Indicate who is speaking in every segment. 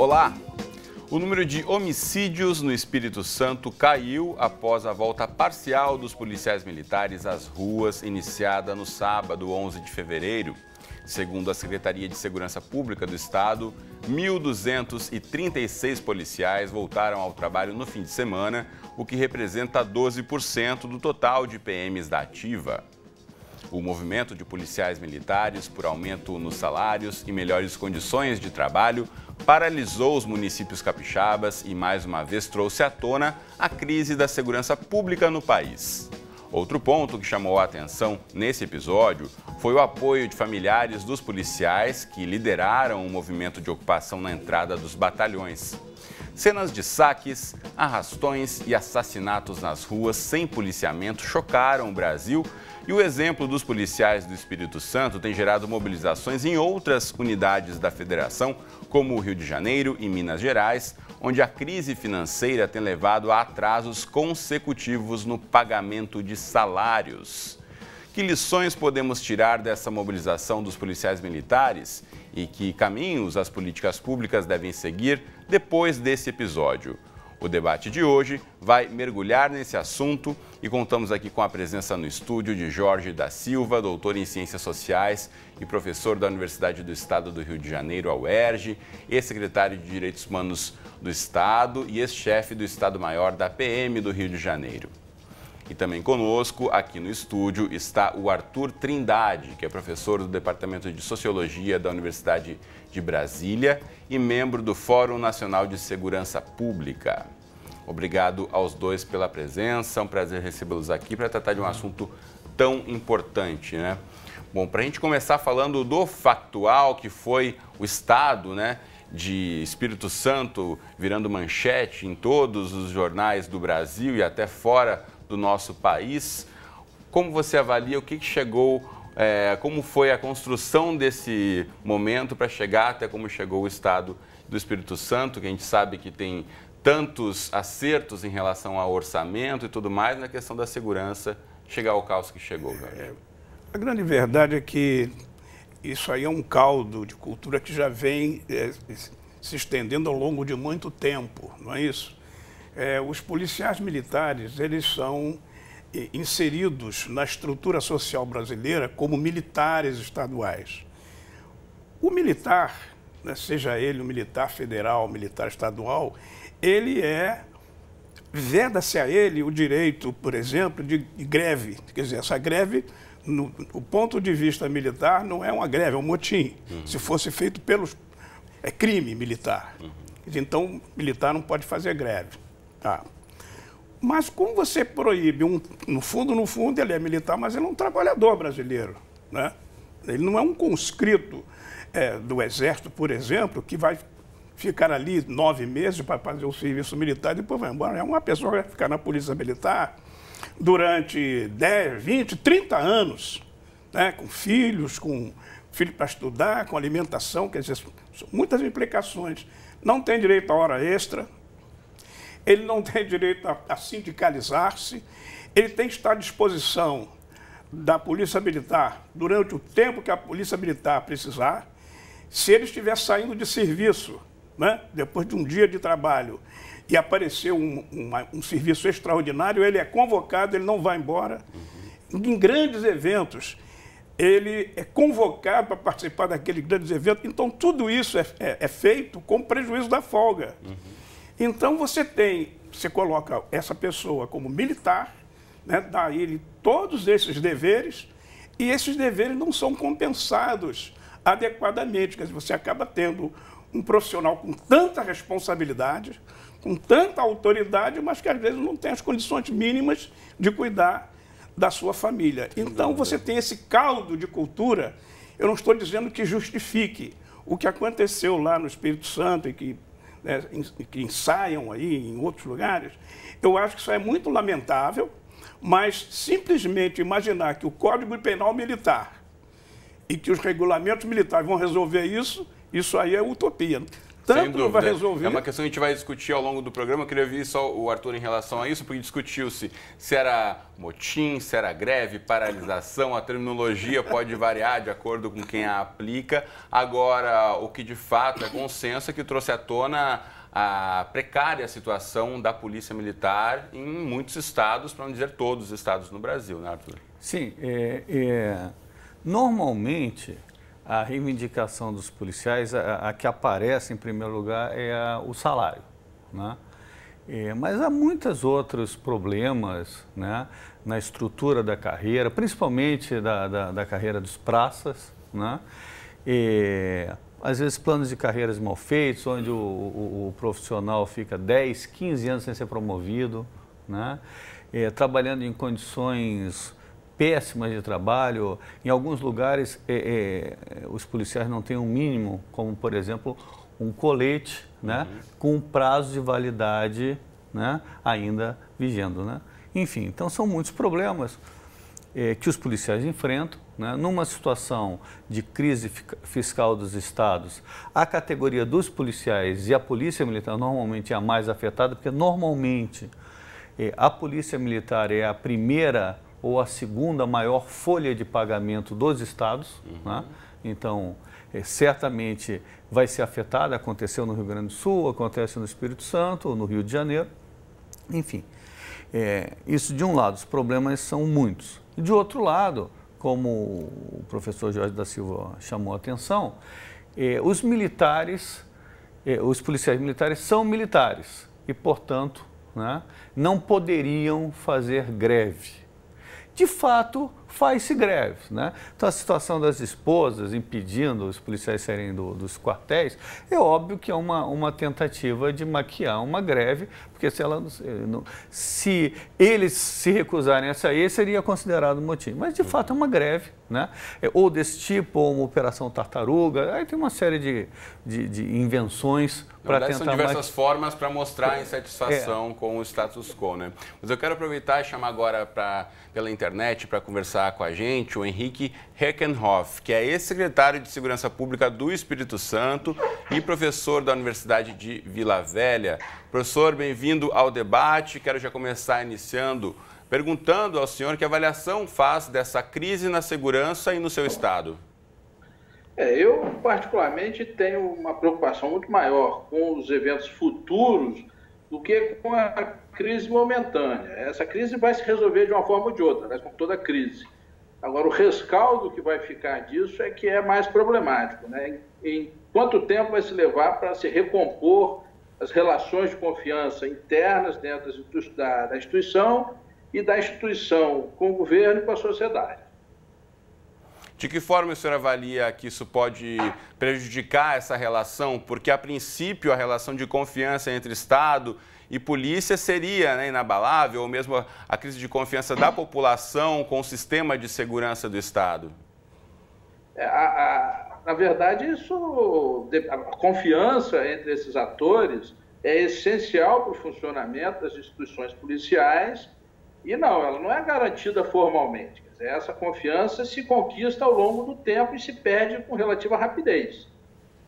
Speaker 1: Olá! O número de homicídios no Espírito Santo caiu após a volta parcial dos policiais militares às ruas, iniciada no sábado, 11 de fevereiro. Segundo a Secretaria de Segurança Pública do Estado, 1.236 policiais voltaram ao trabalho no fim de semana, o que representa 12% do total de PMs da ativa. O movimento de policiais militares por aumento nos salários e melhores condições de trabalho paralisou os municípios capixabas e, mais uma vez, trouxe à tona a crise da segurança pública no país. Outro ponto que chamou a atenção nesse episódio foi o apoio de familiares dos policiais que lideraram o movimento de ocupação na entrada dos batalhões. Cenas de saques, arrastões e assassinatos nas ruas sem policiamento chocaram o Brasil e o exemplo dos policiais do Espírito Santo tem gerado mobilizações em outras unidades da federação, como o Rio de Janeiro e Minas Gerais, onde a crise financeira tem levado a atrasos consecutivos no pagamento de salários. Que lições podemos tirar dessa mobilização dos policiais militares e que caminhos as políticas públicas devem seguir depois desse episódio? O debate de hoje vai mergulhar nesse assunto e contamos aqui com a presença no estúdio de Jorge da Silva, doutor em Ciências Sociais e professor da Universidade do Estado do Rio de Janeiro, a UERJ, ex-secretário de Direitos Humanos do Estado e ex-chefe do Estado-Maior da PM do Rio de Janeiro. E também conosco, aqui no estúdio, está o Arthur Trindade, que é professor do Departamento de Sociologia da Universidade de Brasília e membro do Fórum Nacional de Segurança Pública. Obrigado aos dois pela presença, é um prazer recebê-los aqui para tratar de um assunto tão importante, né? Bom, para a gente começar falando do factual que foi o Estado, né, de Espírito Santo virando manchete em todos os jornais do Brasil e até fora do nosso país. Como você avalia o que chegou, como foi a construção desse momento para chegar até como chegou o Estado do Espírito Santo, que a gente sabe que tem tantos acertos em relação ao orçamento e tudo mais, na questão da segurança, chegar ao caos que chegou?
Speaker 2: A grande verdade é que isso aí é um caldo de cultura que já vem se estendendo ao longo de muito tempo, não é isso? Os policiais militares, eles são inseridos na estrutura social brasileira como militares estaduais. O militar, né, seja ele um militar federal, militar estadual, veda-se a ele o direito, por exemplo, de greve. Quer dizer, essa greve, do ponto de vista militar, não é uma greve, é um motim. Se fosse feito é crime militar. Então, militar não pode fazer greve. Tá. Mas como você proíbe, no fundo, ele é militar, mas ele é um trabalhador brasileiro, né? Ele não é um conscrito do Exército, por exemplo, que vai ficar ali 9 meses para fazer o serviço militar e depois vai embora. É uma pessoa que vai ficar na Polícia Militar durante 10, 20, 30 anos, né? Com filhos para estudar, com alimentação, quer dizer, são muitas implicações. Não tem direito à hora extra, ele não tem direito a sindicalizar-se, ele tem que estar à disposição da Polícia Militar durante o tempo que a Polícia Militar precisar. Se ele estiver saindo de serviço, né, depois de um dia de trabalho, e aparecer um serviço extraordinário, ele é convocado, ele não vai embora. Em grandes eventos, ele é convocado para participar daqueles grandes eventos. Então, tudo isso é feito com prejuízo da folga. Então, você coloca essa pessoa como militar, né, dá a ele todos esses deveres, e esses deveres não são compensados adequadamente. Quer dizer, você acaba tendo um profissional com tanta responsabilidade, com tanta autoridade, mas que às vezes não tem as condições mínimas de cuidar da sua família. Então, você tem esse caldo de cultura. Eu não estou dizendo que justifique o que aconteceu lá no Espírito Santo e que ensaiam aí em outros lugares. Eu acho que isso é muito lamentável, mas simplesmente imaginar que o Código Penal Militar e que os regulamentos militares vão resolver isso aí é utopia. tanto não vai resolver.
Speaker 1: É uma questão que a gente vai discutir ao longo do programa. Eu queria ouvir só o Arthur em relação a isso, porque discutiu-se se era motim, se era greve, paralisação. A terminologia pode variar de acordo com quem a aplica. Agora, o que de fato é consenso é que trouxe à tona a precária situação da Polícia Militar em muitos estados, para não dizer todos os estados no Brasil, né, Arthur?
Speaker 3: Sim, normalmente a reivindicação dos policiais, a que aparece em primeiro lugar é o salário, né? Mas há muitos outros problemas, né, na estrutura da carreira, principalmente da carreira dos praças, né? Às vezes planos de carreiras mal feitos, onde o profissional fica 10, 15 anos sem ser promovido, né? Trabalhando em condições péssimas de trabalho. Em alguns lugares, os policiais não têm um mínimo, como, por exemplo, um colete, né, com um prazo de validade, né, ainda vigendo, né? Enfim, então são muitos problemas que os policiais enfrentam, né? Numa situação de crise fiscal dos estados, a categoria dos policiais e a Polícia Militar normalmente é a mais afetada, porque normalmente a Polícia Militar é a primeira ou a segunda maior folha de pagamento dos estados, né? Então, certamente vai ser afetada. Aconteceu no Rio Grande do Sul, acontece no Espírito Santo, no Rio de Janeiro, enfim. Isso de um lado, os problemas são muitos. E de outro lado, como o professor Jorge da Silva chamou a atenção, os militares, os policiais militares são militares e, portanto, né, não poderiam fazer greve. De fato, faz-se greve, né? Então, a situação das esposas impedindo os policiais saírem dos quartéis, é óbvio que é uma tentativa de maquiar uma greve, porque se eles se recusarem a sair, seria considerado motim. Mas, de fato, é uma greve, né? Ou desse tipo, ou uma operação tartaruga. Aí tem uma série de invenções para tentar...
Speaker 1: São diversas formas para mostrar a insatisfação com o status quo, né? Mas eu quero aproveitar e chamar agora pela internet para conversar com a gente o Henrique Heckenhoff, que é ex-secretário de Segurança Pública do Espírito Santo e professor da Universidade de Vila Velha. Professor, bem-vindo ao debate. Quero já começar iniciando perguntando ao senhor que avaliação faz dessa crise na segurança e no seu estado.
Speaker 4: Eu, particularmente, tenho uma preocupação muito maior com os eventos futuros do que com a crise momentânea. Essa crise vai se resolver de uma forma ou de outra, mas como toda crise. Agora, o rescaldo que vai ficar disso é que é mais problemático, né? Em quanto tempo vai se levar para se recompor as relações de confiança internas dentro da instituição e da instituição com o governo e com a sociedade.
Speaker 1: De que forma o senhor avalia que isso pode prejudicar essa relação? Porque, a princípio, a relação de confiança entre Estado e polícia seria, né, inabalável, ou mesmo a crise de confiança da população com o sistema de segurança do Estado?
Speaker 4: Na verdade, a confiança entre esses atores é essencial para o funcionamento das instituições policiais e ela não é garantida formalmente. Quer dizer, essa confiança se conquista ao longo do tempo e se perde com relativa rapidez.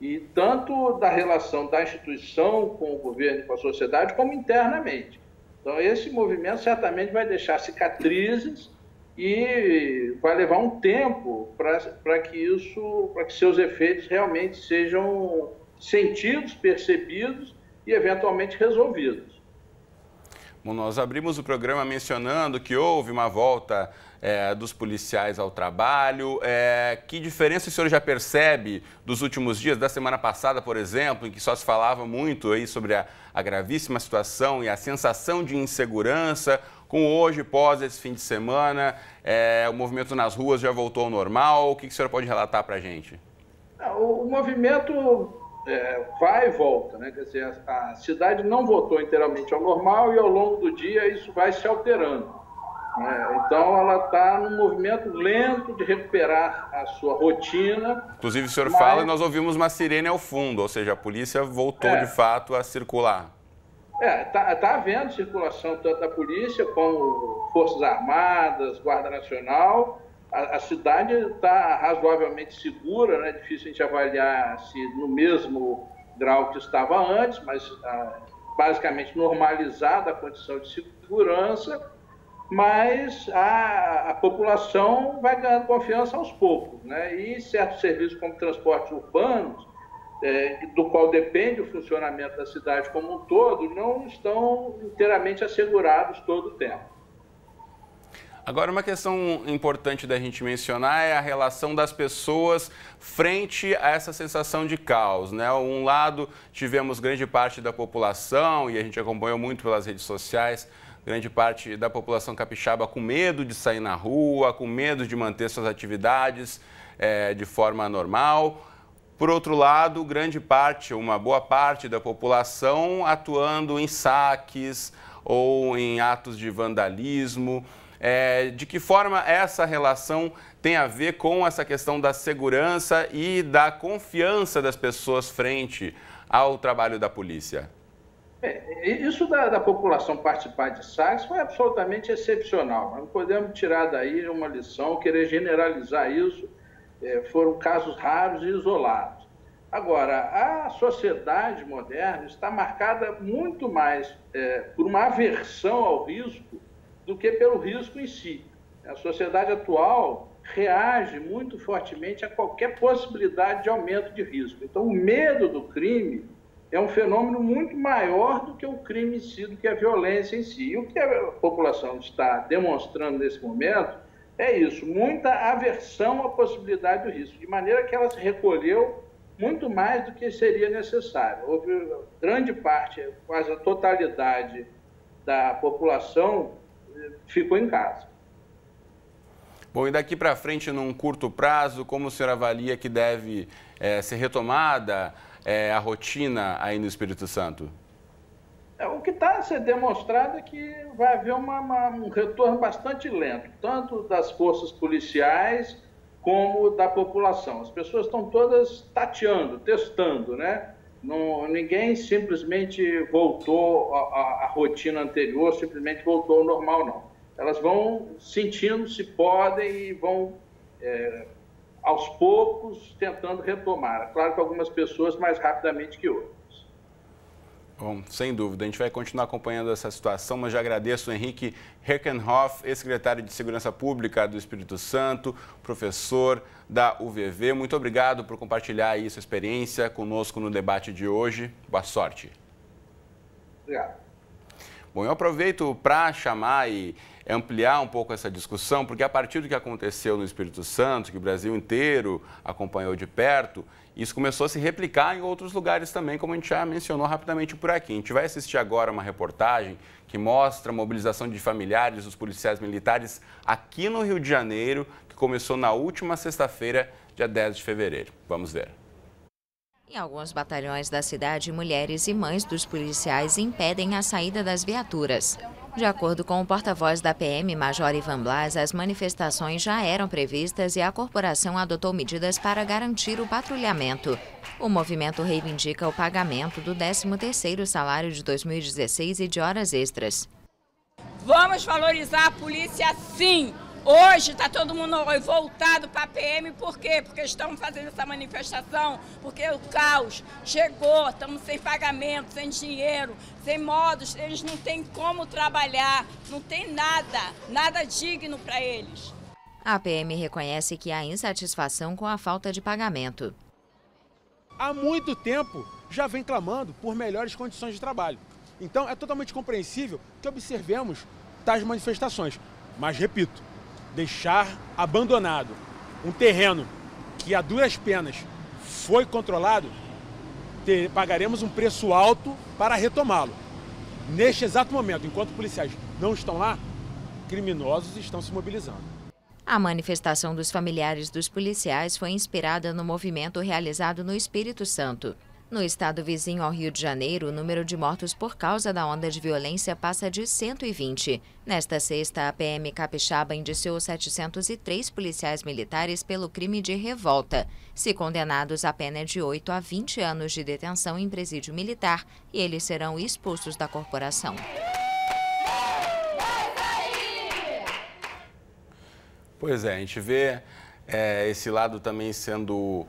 Speaker 4: E tanto da relação da instituição com o governo e com a sociedade, como internamente. Então, esse movimento certamente vai deixar cicatrizes e vai levar um tempo para que seus efeitos realmente sejam sentidos, percebidos e eventualmente resolvidos.
Speaker 1: Bom, nós abrimos o programa mencionando que houve uma volta dos policiais ao trabalho. Que diferença o senhor já percebe dos últimos dias, da semana passada, por exemplo, em que só se falava muito aí sobre a gravíssima situação e a sensação de insegurança, com hoje, pós esse fim de semana, o movimento nas ruas já voltou ao normal? O que o senhor pode relatar para a gente?
Speaker 4: O movimento vai e volta, né? Quer dizer, a cidade não voltou inteiramente ao normal e ao longo do dia isso vai se alterando. Então, ela está num movimento lento de recuperar a sua rotina.
Speaker 1: Inclusive, o senhor fala e nós ouvimos uma sirene ao fundo, ou seja, a polícia voltou de fato a circular.
Speaker 4: Tá havendo circulação tanto da polícia como Forças Armadas, Guarda Nacional. A cidade está razoavelmente segura, né? É difícil a gente avaliar se no mesmo grau que estava antes, mas basicamente normalizada a condição de segurança, mas a população vai ganhando confiança aos poucos, né? E certos serviços como transportes urbanos, do qual depende o funcionamento da cidade como um todo, não estão inteiramente assegurados todo o tempo.
Speaker 1: Agora, uma questão importante da gente mencionar é a relação das pessoas frente a essa sensação de caos, né? Um lado, tivemos grande parte da população, e a gente acompanhou muito pelas redes sociais, grande parte da população capixaba com medo de sair na rua, com medo de manter suas atividades de forma normal. Por outro lado, uma boa parte da população atuando em saques ou em atos de vandalismo. De que forma essa relação tem a ver com essa questão da segurança e da confiança das pessoas frente ao trabalho da polícia?
Speaker 4: Isso da população participar de saques foi absolutamente excepcional. Não podemos tirar daí uma lição, querer generalizar isso. Foram casos raros e isolados. Agora, a sociedade moderna está marcada muito mais por uma aversão ao risco do que pelo risco em si. A sociedade atual reage muito fortemente a qualquer possibilidade de aumento de risco. Então, o medo do crime é um fenômeno muito maior do que o crime em si, do que a violência em si. E o que a população está demonstrando nesse momento é isso, muita aversão à possibilidade do risco, de maneira que ela se recolheu muito mais do que seria necessário. Houve grande parte, quase a totalidade da população ficou em casa.
Speaker 1: Bom, e daqui para frente, num curto prazo, como o senhor avalia que deve ser retomada a rotina aí no Espírito Santo?
Speaker 4: O que está a ser demonstrado é que vai haver um retorno bastante lento, tanto das forças policiais como da população. As pessoas estão todas tateando, testando, né? Ninguém simplesmente voltou à rotina anterior, simplesmente voltou ao normal, não. Elas vão sentindo se podem e vão, aos poucos, tentando retomar. Claro que algumas pessoas mais rapidamente que outras.
Speaker 1: Bom, sem dúvida, a gente vai continuar acompanhando essa situação, mas já agradeço o Henrique Herkenhoff, ex-secretário de Segurança Pública do Espírito Santo, professor da UVV. Muito obrigado por compartilhar aí sua experiência conosco no debate de hoje. Boa sorte.
Speaker 4: Obrigado.
Speaker 1: Bom, eu aproveito para chamar e ampliar um pouco essa discussão, porque a partir do que aconteceu no Espírito Santo, que o Brasil inteiro acompanhou de perto, isso começou a se replicar em outros lugares também, como a gente já mencionou rapidamente por aqui. A gente vai assistir agora uma reportagem que mostra a mobilização de familiares dos policiais militares aqui no Rio de Janeiro, que começou na última sexta-feira, dia 10 de fevereiro. Vamos ver.
Speaker 5: Em alguns batalhões da cidade, mulheres e mães dos policiais impedem a saída das viaturas. De acordo com o porta-voz da PM, Major Ivan Blas, as manifestações já eram previstas e a corporação adotou medidas para garantir o patrulhamento. O movimento reivindica o pagamento do 13º salário de 2016 e de horas extras.
Speaker 6: Vamos valorizar a polícia, sim! Hoje está todo mundo voltado para a PM, por quê? Porque estamos fazendo essa manifestação, porque o caos chegou, estamos sem pagamento, sem dinheiro, sem modos, eles não têm como trabalhar, não tem nada digno para eles.
Speaker 5: A PM reconhece que há insatisfação com a falta de pagamento.
Speaker 7: Há muito tempo já vem clamando por melhores condições de trabalho. Então é totalmente compreensível que observemos tais manifestações, mas repito, deixar abandonado um terreno que a duras penas foi controlado, pagaremos um preço alto para retomá-lo. Neste exato momento, enquanto policiais não estão lá, criminosos estão se mobilizando.
Speaker 5: A manifestação dos familiares dos policiais foi inspirada no movimento realizado no Espírito Santo. No estado vizinho ao Rio de Janeiro, o número de mortos por causa da onda de violência passa de 120. Nesta sexta, a PM capixaba indiciou 703 policiais militares pelo crime de revolta. Se condenados, a pena é de 8 a 20 anos de detenção em presídio militar e eles serão expulsos da corporação.
Speaker 1: Pois é, a gente vê esse lado também sendo,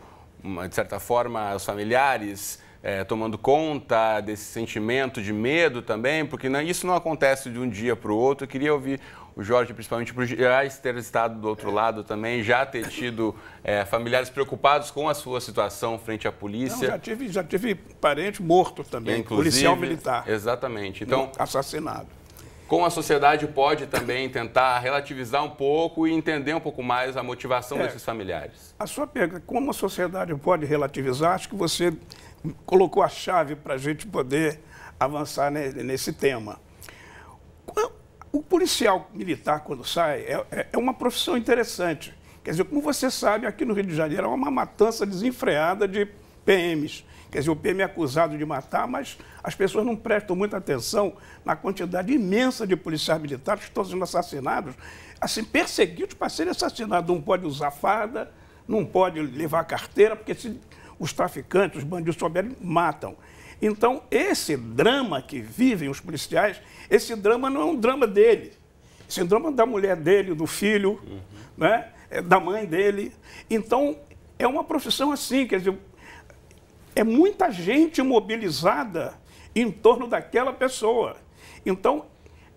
Speaker 1: de certa forma, os familiares tomando conta desse sentimento de medo também? Porque isso não acontece de um dia para o outro. Eu queria ouvir o Jorge, principalmente por já ter estado do outro lado também, já ter tido familiares preocupados com a sua situação frente à polícia.
Speaker 2: Não, já tive parente morto também, policial militar.
Speaker 1: Exatamente. Então,
Speaker 2: assassinado.
Speaker 1: Como a sociedade pode também tentar relativizar um pouco e entender um pouco mais a motivação desses familiares?
Speaker 2: A sua pergunta, como a sociedade pode relativizar, acho que você colocou a chave para a gente poder avançar nesse tema. O policial militar, quando sai, é uma profissão interessante. Quer dizer, como você sabe, aqui no Rio de Janeiro é uma matança desenfreada de PMs. Quer dizer, o PM é acusado de matar, mas as pessoas não prestam muita atenção na quantidade imensa de policiais militares que estão sendo assassinados, assim, perseguidos para serem assassinados. Não pode usar farda, não pode levar carteira, porque se os traficantes, os bandidos souberem, matam. Então, esse drama que vivem os policiais, esse drama não é um drama dele. Esse é um drama da mulher dele, do filho, né? Da mãe dele. Então, é uma profissão assim, quer dizer, é muita gente mobilizada em torno daquela pessoa. Então,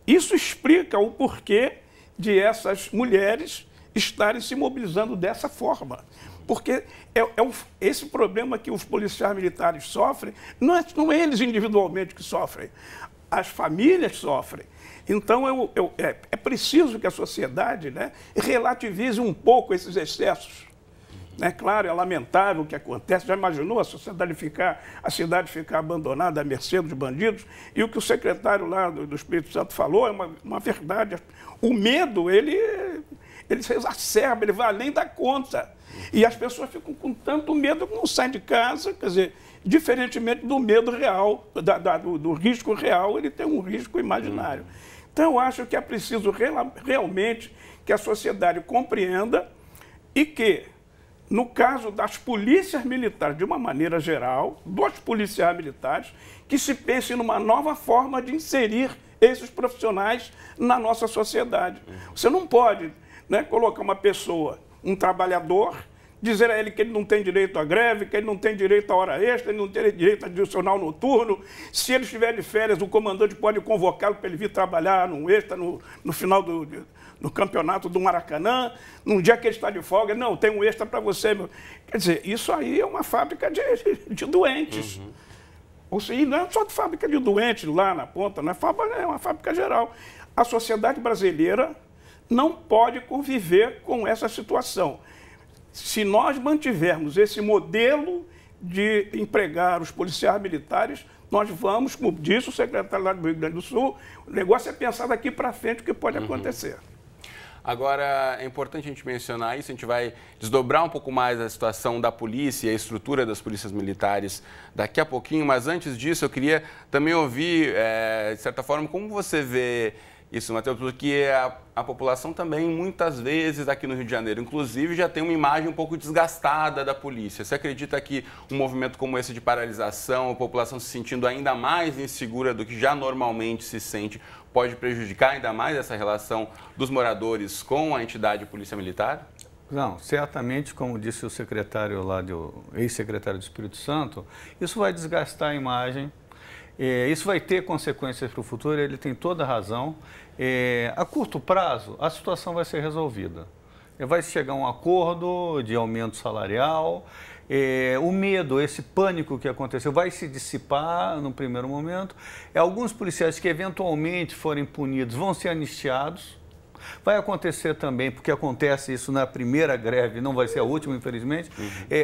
Speaker 2: isso explica o porquê de essas mulheres estarem se mobilizando dessa forma. Porque esse problema que os policiais militares sofrem, não é eles individualmente que sofrem, as famílias sofrem. Então, é preciso que a sociedade, né, relativize um pouco esses excessos. Claro, é lamentável o que acontece. Já imaginou a cidade ficar abandonada à mercê dos bandidos? E o que o secretário lá do Espírito Santo falou é uma verdade. O medo, ele se exacerba, ele vai além da conta. E as pessoas ficam com tanto medo que não saem de casa, quer dizer, diferentemente do medo real, do risco real, ele tem um risco imaginário. Então, eu acho que é preciso realmente que a sociedade compreenda e que, no caso das polícias militares, de uma maneira geral, dos policiais militares, que se pense numa nova forma de inserir esses profissionais na nossa sociedade. Você não pode, né, colocar uma pessoa, um trabalhador, dizer a ele que ele não tem direito à greve, que ele não tem direito à hora extra, ele não tem direito a adicional noturno. Se ele estiver de férias, o comandante pode convocá-lo para ele vir trabalhar num extra no final do campeonato do Maracanã. Num dia que ele está de folga, não, tem um extra para você. Quer dizer, isso aí é uma fábrica de doentes. Ou seja, não é só de fábrica de doentes lá na ponta, não é uma fábrica geral. A sociedade brasileira não pode conviver com essa situação. Se nós mantivermos esse modelo de empregar os policiais militares, nós vamos, como disse o secretário lá do Rio Grande do Sul, o negócio é pensar daqui para frente o que pode acontecer.
Speaker 1: Agora, é importante a gente mencionar isso, a gente vai desdobrar um pouco mais a situação da polícia e a estrutura das polícias militares daqui a pouquinho, mas antes disso eu queria também ouvir, de certa forma, como você vê isso, Matheus, porque a população também, muitas vezes, aqui no Rio de Janeiro, inclusive, já tem uma imagem um pouco desgastada da polícia. Você acredita que um movimento como esse de paralisação, a população se sentindo ainda mais insegura do que já normalmente se sente, pode prejudicar ainda mais essa relação dos moradores com a entidade Polícia Militar?
Speaker 3: Não, certamente, como disse o secretário lá, ex-secretário do Espírito Santo, isso vai desgastar a imagem. Isso vai ter consequências para o futuro, ele tem toda a razão. A curto prazo, a situação vai ser resolvida. Vai chegar a um acordo de aumento salarial, o medo, esse pânico que aconteceu vai se dissipar no primeiro momento. Alguns policiais que eventualmente forem punidos vão ser anistiados. Vai acontecer também, porque acontece isso na primeira greve, não vai ser a última, infelizmente.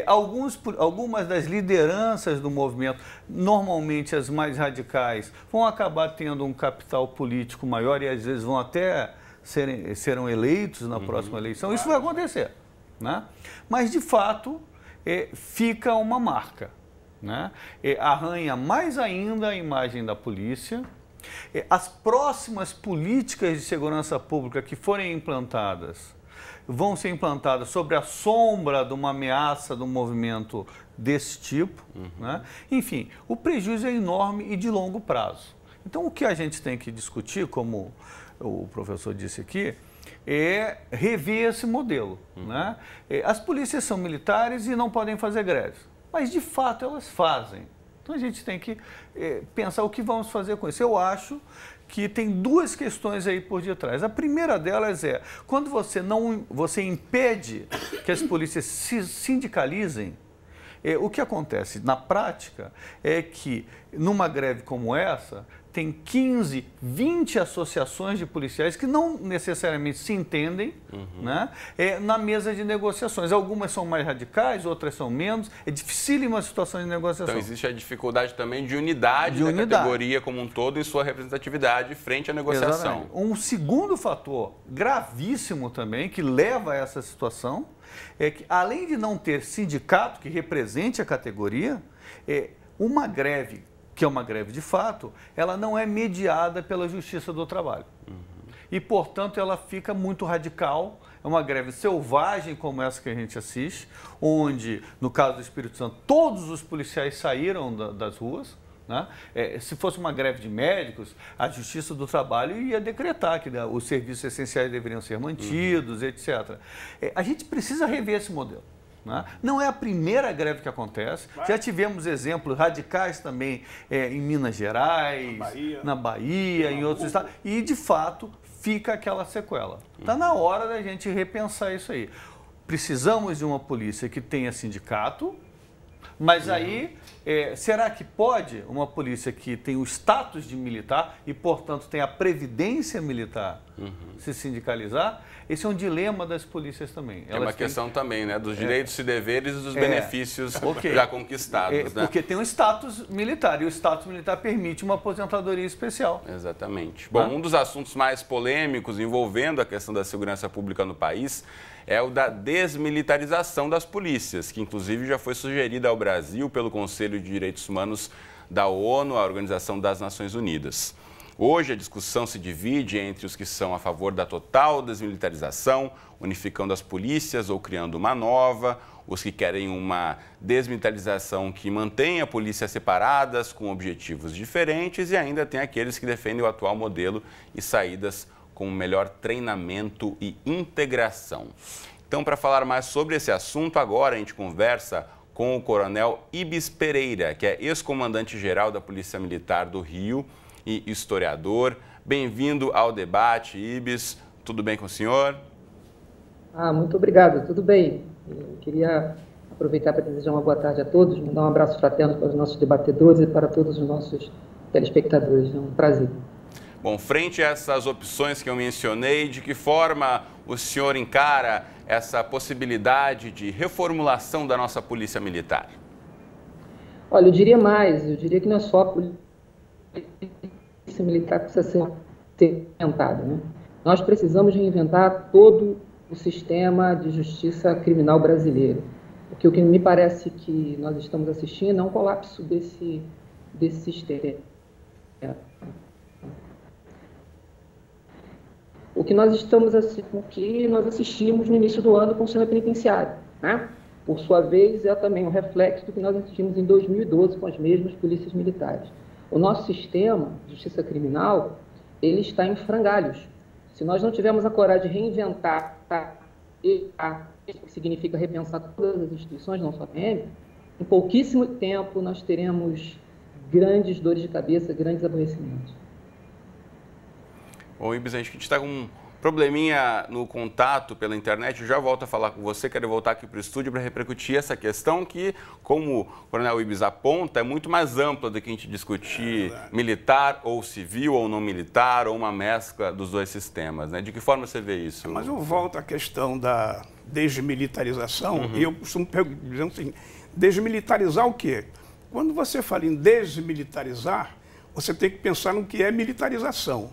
Speaker 3: Algumas das lideranças do movimento, normalmente as mais radicais, vão acabar tendo um capital político maior e às vezes vão até serão eleitos na próxima eleição. Isso vai acontecer, né? Mas, de fato, fica uma marca, né? Arranha mais ainda a imagem da polícia. As próximas políticas de segurança pública que forem implantadas vão ser implantadas sobre a sombra de uma ameaça de um movimento desse tipo, né? Enfim, o prejuízo é enorme e de longo prazo. Então, o que a gente tem que discutir, como o professor disse aqui, é rever esse modelo, né? As polícias são militares e não podem fazer greves, mas de fato elas fazem. Então a gente tem que pensar o que vamos fazer com isso. Eu acho que tem duas questões aí por detrás. A primeira delas é, quando você impede que as polícias se sindicalizem, o que acontece na prática é que numa greve como essa, tem 15, 20 associações de policiais que não necessariamente se entendem, né, na mesa de negociações. Algumas são mais radicais, outras são menos. É dificílima a situação de negociação.
Speaker 1: Então existe a dificuldade também de unidade da categoria como um todo e sua representatividade frente à negociação.
Speaker 3: Exatamente. Um segundo fator gravíssimo também que leva a essa situação é que, além de não ter sindicato que represente a categoria, uma greve, que é uma greve de fato, ela não é mediada pela Justiça do Trabalho. E, portanto, ela fica muito radical. É uma greve selvagem como essa que a gente assiste, onde, no caso do Espírito Santo, todos os policiais saíram das ruas. Né? Se fosse uma greve de médicos, a Justiça do Trabalho ia decretar que os serviços essenciais deveriam ser mantidos, etc. A gente precisa rever esse modelo. Né? Não é a primeira greve que acontece, já tivemos exemplos radicais também em Minas Gerais, na Bahia, em outros estados, e de fato fica aquela sequela. Está na hora da gente repensar isso aí. Precisamos de uma polícia que tenha sindicato, mas aí, será que pode uma polícia que tem o status de militar e, portanto, tem a previdência militar se sindicalizar? Esse é um dilema das polícias também.
Speaker 1: É uma questão também, né, dos direitos e deveres e dos benefícios já conquistados. Né?
Speaker 3: Porque tem um status militar e o status militar permite uma aposentadoria especial.
Speaker 1: Exatamente. Bom, um dos assuntos mais polêmicos envolvendo a questão da segurança pública no país é o da desmilitarização das polícias, que inclusive já foi sugerida ao Brasil pelo Conselho de Direitos Humanos da ONU, a Organização das Nações Unidas. Hoje a discussão se divide entre os que são a favor da total desmilitarização, unificando as polícias ou criando uma nova, os que querem uma desmilitarização que mantenha polícias separadas com objetivos diferentes e ainda tem aqueles que defendem o atual modelo e saídas com melhor treinamento e integração. Então, para falar mais sobre esse assunto, agora a gente conversa com o Coronel Ibis Pereira, que é ex-comandante-geral da Polícia Militar do Rio e historiador. Bem-vindo ao debate, Ibis. Tudo bem com o senhor?
Speaker 8: Muito obrigado, tudo bem. Eu queria aproveitar para desejar uma boa tarde a todos, mandar um abraço fraterno para os nossos debatedores e para todos os nossos telespectadores. É um prazer.
Speaker 1: Bom, frente a essas opções que eu mencionei, de que forma o senhor encara essa possibilidade de reformulação da nossa Polícia Militar?
Speaker 8: Olha, eu diria mais, eu diria que não é só a Polícia Militar que precisa ser reinventada, né? Nós precisamos reinventar todo o sistema de justiça criminal brasileiro, porque o que me parece que nós estamos assistindo é um colapso desse sistema. O que nós assistimos no início do ano com o sistema penitenciário, né? Por sua vez, é também um reflexo do que nós assistimos em 2012 com as mesmas polícias militares. O nosso sistema de justiça criminal, ele está em frangalhos. Se nós não tivermos a coragem de reinventar, que significa repensar todas as instituições, não só a PM, em pouquíssimo tempo nós teremos grandes dores de cabeça, grandes aborrecimentos.
Speaker 1: Bom, Ibis, a gente está com um probleminha no contato pela internet. Eu já volto a falar com você, quero voltar aqui para o estúdio para repercutir essa questão que, como o Coronel Ibis aponta, é muito mais ampla do que a gente discutir militar ou civil ou não militar ou uma mescla dos dois sistemas, né? De que forma você vê isso?
Speaker 2: Mas eu volto à questão da desmilitarização e eu costumo dizer assim, desmilitarizar o quê? Quando você fala em desmilitarizar, você tem que pensar no que é militarização.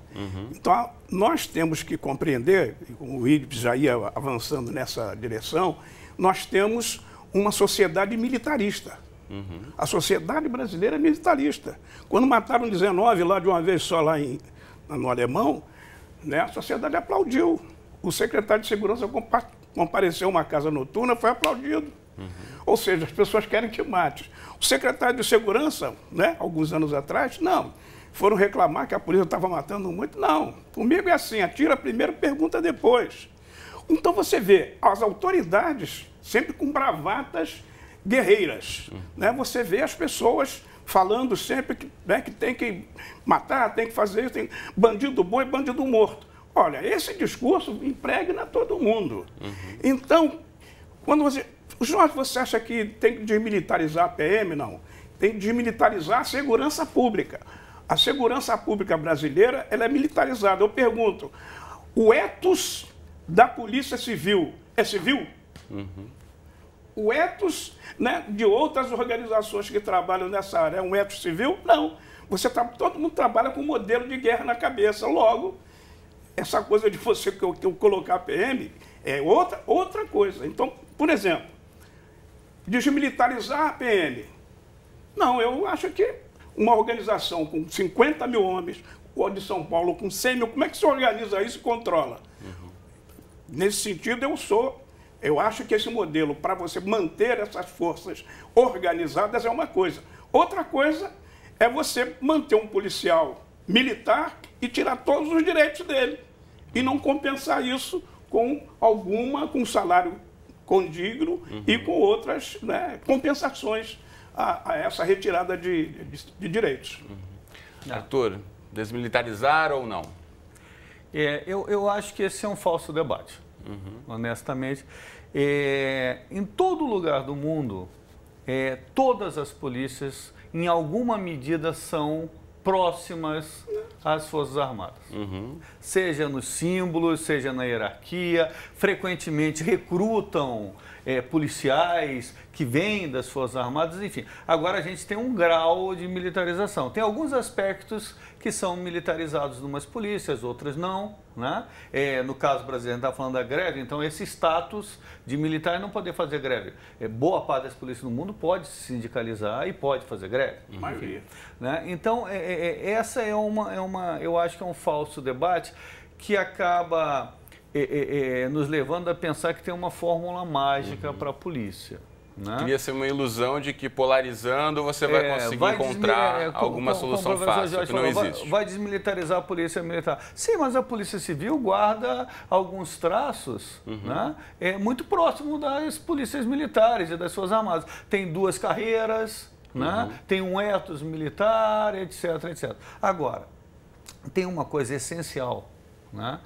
Speaker 2: Então, nós temos que compreender, e o Ibis já ia avançando nessa direção, nós temos uma sociedade militarista. A sociedade brasileira é militarista. Quando mataram 19 lá de uma vez só lá no Alemão, né, a sociedade aplaudiu. O secretário de Segurança compareceu a uma casa noturna, foi aplaudido. Ou seja, as pessoas querem que mate. O secretário de Segurança, né, alguns anos atrás, não. Foram reclamar que a polícia estava matando muito. Não. Comigo é assim, atira primeiro, pergunta depois. Então você vê as autoridades sempre com bravatas guerreiras. Né? Você vê as pessoas falando sempre que, né, que tem que matar, tem que fazer isso, bandido bom e bandido morto. Olha, esse discurso impregna todo mundo. Então, quando você... Jorge, você acha que tem que desmilitarizar a PM? Não. Tem que desmilitarizar a segurança pública. A segurança pública brasileira, ela é militarizada. Eu pergunto, o ethos da Polícia Civil é civil? O ethos, né, de outras organizações que trabalham nessa área é um ethos civil? Não. Todo mundo trabalha com um modelo de guerra na cabeça. Logo, essa coisa de você que eu colocar a PM é outra coisa. Então, por exemplo, desmilitarizar a PM. Não, eu acho que uma organização com 50 mil homens, ou de São Paulo com 100 mil, como é que se organiza isso e controla? Nesse sentido, eu acho que esse modelo, para você manter essas forças organizadas, é uma coisa. Outra coisa é você manter um policial militar e tirar todos os direitos dele. E não compensar isso com um salário condigno e com outras, né, compensações a essa retirada de direitos.
Speaker 1: Arthur, desmilitarizar ou não?
Speaker 3: Eu acho que esse é um falso debate, honestamente. Em todo lugar do mundo, todas as polícias, em alguma medida, são próximas às Forças Armadas. Seja nos símbolos, seja na hierarquia, frequentemente recrutam policiais que vêm das Forças Armadas, enfim. Agora a gente tem um grau de militarização. Tem alguns aspectos que são militarizados em umas polícias, outras não, né? No caso brasileiro, a gente está falando da greve, então esse status de militar não poder fazer greve. Boa parte das polícias no mundo pode se sindicalizar e pode fazer greve. Enfim, né? Então, essa eu acho que é um falso debate que acaba nos levando a pensar que tem uma fórmula mágica para a polícia. Né?
Speaker 1: Queria ser uma ilusão de que polarizando você vai conseguir encontrar alguma solução fácil, Jorge, que não existe.
Speaker 3: Vai desmilitarizar a polícia militar. Sim, mas a polícia civil guarda alguns traços, né? Muito próximo das polícias militares e das suas armadas. Tem 2 carreiras, né? Tem um ethos militar, etc, etc. Agora, tem uma coisa essencial, né?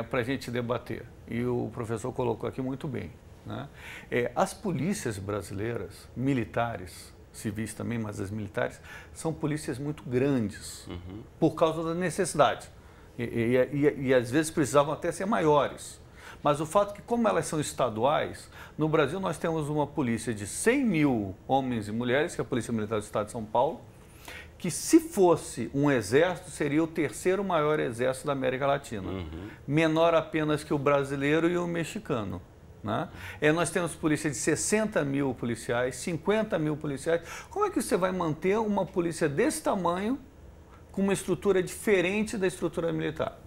Speaker 3: Para a gente debater, e o professor colocou aqui muito bem. Né? As polícias brasileiras, militares, civis também, mas as militares, são polícias muito grandes, por causa da necessidade. E às vezes precisavam até ser maiores. Mas o fato é que, como elas são estaduais, no Brasil nós temos uma polícia de 100 mil homens e mulheres, que é a Polícia Militar do Estado de São Paulo, que se fosse um exército, seria o 3º maior exército da América Latina. Menor apenas que o brasileiro e o mexicano. Né? Nós temos polícia de 60 mil policiais, 50 mil policiais. Como é que você vai manter uma polícia desse tamanho com uma estrutura diferente da estrutura militar?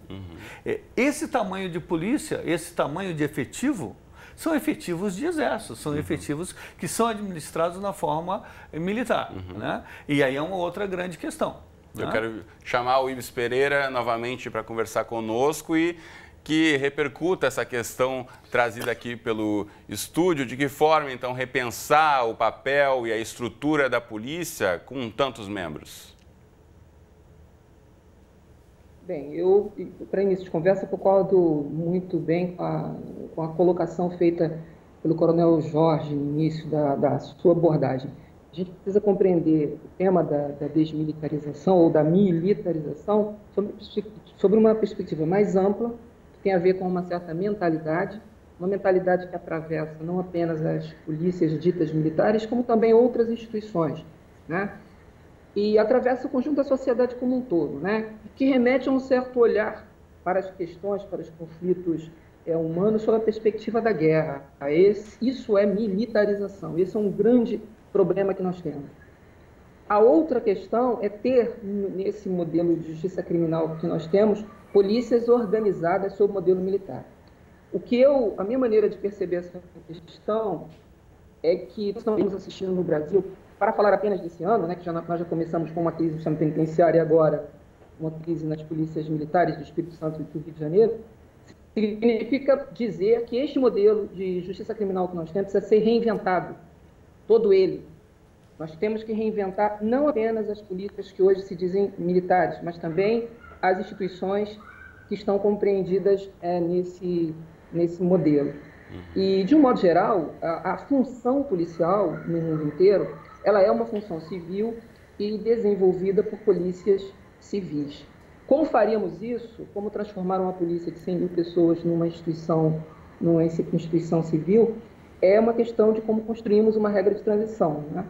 Speaker 3: Esse tamanho de polícia, esse tamanho de efetivo, são efetivos de exército, são efetivos que são administrados na forma militar. Né? E aí é uma outra grande questão.
Speaker 1: Eu quero chamar o Ives Pereira novamente para conversar conosco e que repercuta essa questão trazida aqui pelo estúdio, de que forma, então, repensar o papel e a estrutura da polícia com tantos membros?
Speaker 8: Bem, para início de conversa, concordo muito bem com a colocação feita pelo Coronel Jorge no início da sua abordagem. A gente precisa compreender o tema da desmilitarização ou da militarização sobre uma perspectiva mais ampla, tem a ver com uma certa mentalidade, uma mentalidade que atravessa não apenas as polícias ditas militares, como também outras instituições, né? E atravessa o conjunto da sociedade como um todo, né? Que remete a um certo olhar para as questões, para os conflitos humanos sob a perspectiva da guerra. Isso é militarização, esse é um grande problema que nós temos. A outra questão é ter, nesse modelo de justiça criminal que nós temos, polícias organizadas sob o modelo militar. A minha maneira de perceber essa questão é que nós estamos assistindo no Brasil, para falar apenas desse ano, né, que nós já começamos com uma crise no sistema penitenciário e agora uma crise nas polícias militares do Espírito Santo e do Rio de Janeiro, significa dizer que este modelo de justiça criminal que nós temos precisa ser reinventado, todo ele. Nós temos que reinventar não apenas as polícias que hoje se dizem militares, mas também as instituições que estão compreendidas nesse modelo. E, de um modo geral, a função policial no mundo inteiro, ela é uma função civil e desenvolvida por polícias civis. Como faríamos isso? Como transformar uma polícia de 100 mil pessoas numa instituição civil? É uma questão de como construímos uma regra de transição, né?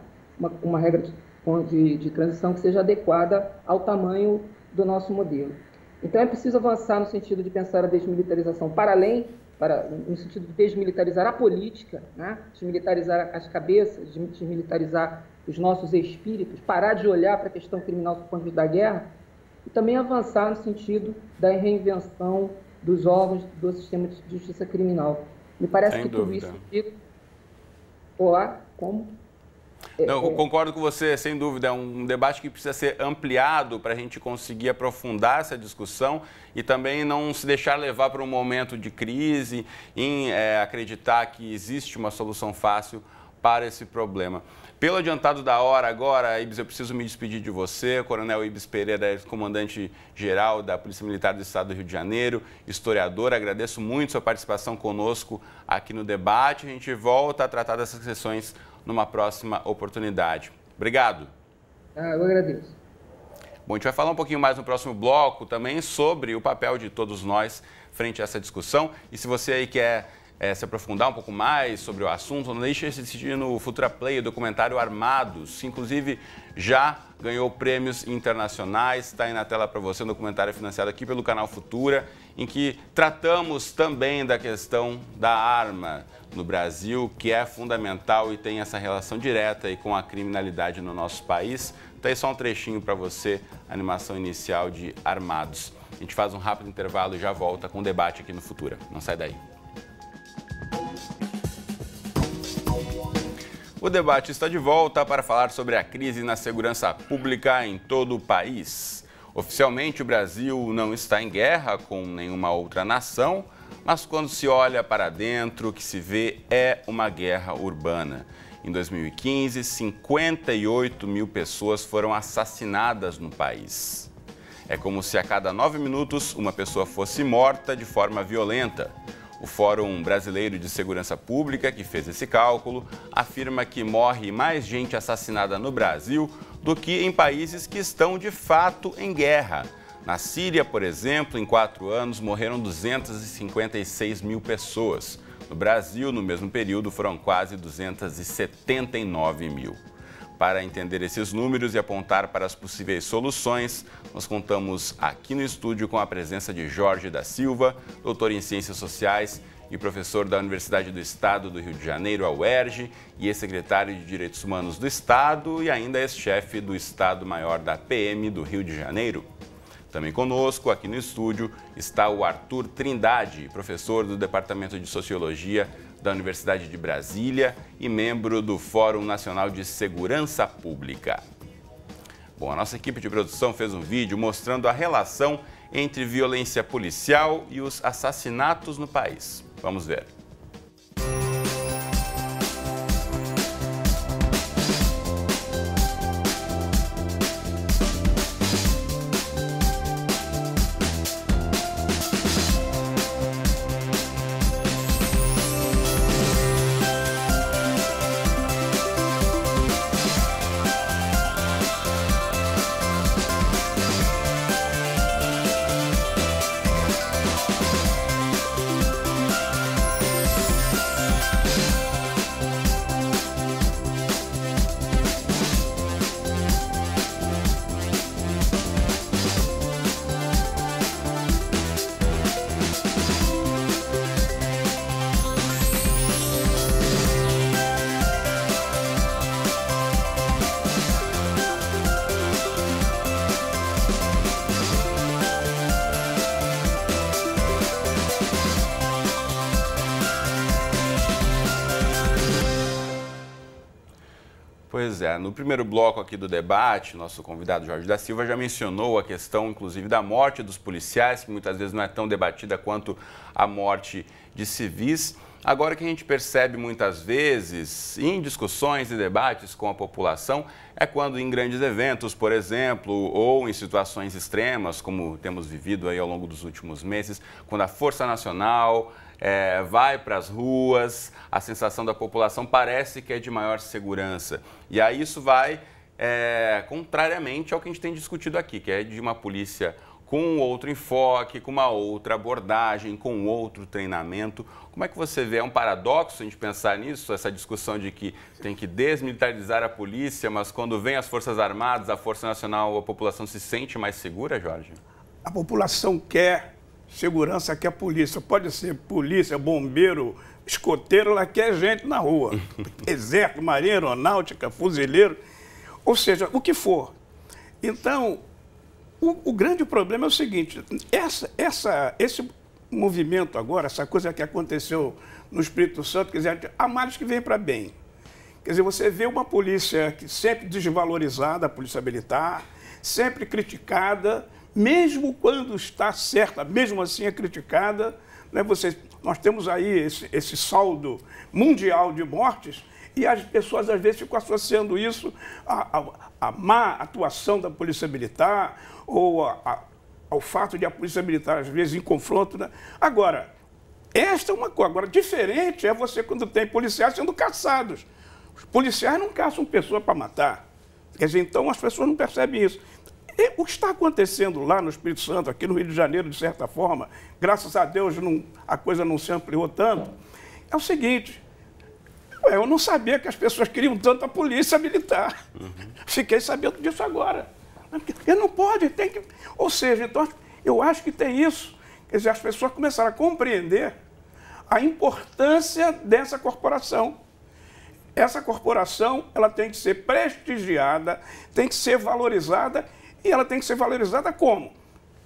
Speaker 8: Uma regra de transição que seja adequada ao tamanho do nosso modelo. Então, é preciso avançar no sentido de pensar a desmilitarização no sentido de desmilitarizar a política, né? Desmilitarizar as cabeças, desmilitarizar os nossos espíritos, parar de olhar para a questão criminal do ponto de vista da guerra, e também avançar no sentido da reinvenção dos órgãos do sistema de justiça criminal. Me parece
Speaker 1: Sem
Speaker 8: que
Speaker 1: dúvida.
Speaker 8: tudo isso... Olá, como?
Speaker 1: Não, eu concordo com você, sem dúvida. É um debate que precisa ser ampliado para a gente conseguir aprofundar essa discussão e também não se deixar levar para um momento de crise, em acreditar que existe uma solução fácil para esse problema. Pelo adiantado da hora agora, Ibis, eu preciso me despedir de você. Coronel Ibis Pereira, comandante-geral da Polícia Militar do Estado do Rio de Janeiro, historiador. Agradeço muito sua participação conosco aqui no debate. A gente volta a tratar dessas questões numa próxima oportunidade. Obrigado.
Speaker 8: Eu agradeço.
Speaker 1: Bom, a gente vai falar um pouquinho mais no próximo bloco também sobre o papel de todos nós frente a essa discussão. E se você aí quer se aprofundar um pouco mais sobre o assunto, não deixe de assistir no Futura Play o documentário Armados, que inclusive já ganhou prêmios internacionais. Está aí na tela para você, um documentário financiado aqui pelo canal Futura, em que tratamos também da questão da arma no Brasil, que é fundamental e tem essa relação direta aí com a criminalidade no nosso país. Então aí só um trechinho para você, a animação inicial de Armados. A gente faz um rápido intervalo e já volta com o debate aqui no Futura. Não sai daí. O debate está de volta para falar sobre a crise na segurança pública em todo o país. Oficialmente, o Brasil não está em guerra com nenhuma outra nação, mas quando se olha para dentro, o que se vê é uma guerra urbana. Em 2015, 58 mil pessoas foram assassinadas no país. É como se a cada 9 minutos uma pessoa fosse morta de forma violenta. O Fórum Brasileiro de Segurança Pública, que fez esse cálculo, afirma que morre mais gente assassinada no Brasil do que em países que estão de fato em guerra. Na Síria, por exemplo, em 4 anos morreram 256 mil pessoas. No Brasil, no mesmo período, foram quase 279 mil. Para entender esses números e apontar para as possíveis soluções, nós contamos aqui no estúdio com a presença de Jorge da Silva, doutor em Ciências Sociais e professor da Universidade do Estado do Rio de Janeiro, a UERJ, e ex-secretário de Direitos Humanos do Estado e ainda ex-chefe do Estado-Maior da PM do Rio de Janeiro. Também conosco, aqui no estúdio, está o Arthur Trindade, professor do Departamento de Sociologia da Universidade de Brasília e membro do Fórum Nacional de Segurança Pública. Bom, a nossa equipe de produção fez um vídeo mostrando a relação entre violência policial e os assassinatos no país. Vamos ver. Pois é, no primeiro bloco aqui do debate, nosso convidado Jorge da Silva já mencionou a questão, inclusive, da morte dos policiais, que muitas vezes não é tão debatida quanto a morte de civis. Agora, o que a gente percebe muitas vezes em discussões e debates com a população é quando em grandes eventos, por exemplo, ou em situações extremas, como temos vivido aí ao longo dos últimos meses, quando a Força Nacional vai para as ruas, a sensação da população parece que é de maior segurança. E aí isso vai contrariamente ao que a gente tem discutido aqui, que é de uma polícia com outro enfoque, com uma outra abordagem, com outro treinamento. Como é que você vê? É um paradoxo a gente pensar nisso, essa discussão de que tem que desmilitarizar a polícia, mas quando vem as Forças Armadas, a Força Nacional, a população se sente mais segura, Jorge?
Speaker 2: A população quer segurança, quer polícia. Pode ser polícia, bombeiro, escoteiro, ela quer gente na rua. Exército, marinha, aeronáutica, fuzileiro, ou seja, o que for. Então, o grande problema é o seguinte, esse movimento agora, essa coisa que aconteceu no Espírito Santo, quer dizer, há males que vêm para bem. Quer dizer, você vê uma polícia que sempre desvalorizada, a polícia militar, sempre criticada, mesmo quando está certa, mesmo assim é criticada. Né? Nós temos aí esse saldo mundial de mortes e as pessoas às vezes ficam associando isso à má atuação da polícia militar ou ao fato de a polícia militar, às vezes, em confronto. Né? Agora, esta é uma coisa. Agora, diferente é você quando tem policiais sendo caçados. Os policiais não caçam pessoa para matar. Quer dizer, então as pessoas não percebem isso. E o que está acontecendo lá no Espírito Santo, aqui no Rio de Janeiro, de certa forma, graças a Deus a coisa não se ampliou tanto, é o seguinte, eu não sabia que as pessoas queriam tanto a polícia militar. Fiquei sabendo disso agora. Porque não pode, tem que... Ou seja, então, eu acho que tem isso. Quer dizer, as pessoas começaram a compreender a importância dessa corporação. Essa corporação, ela tem que ser prestigiada, tem que ser valorizada, e ela tem que ser valorizada como?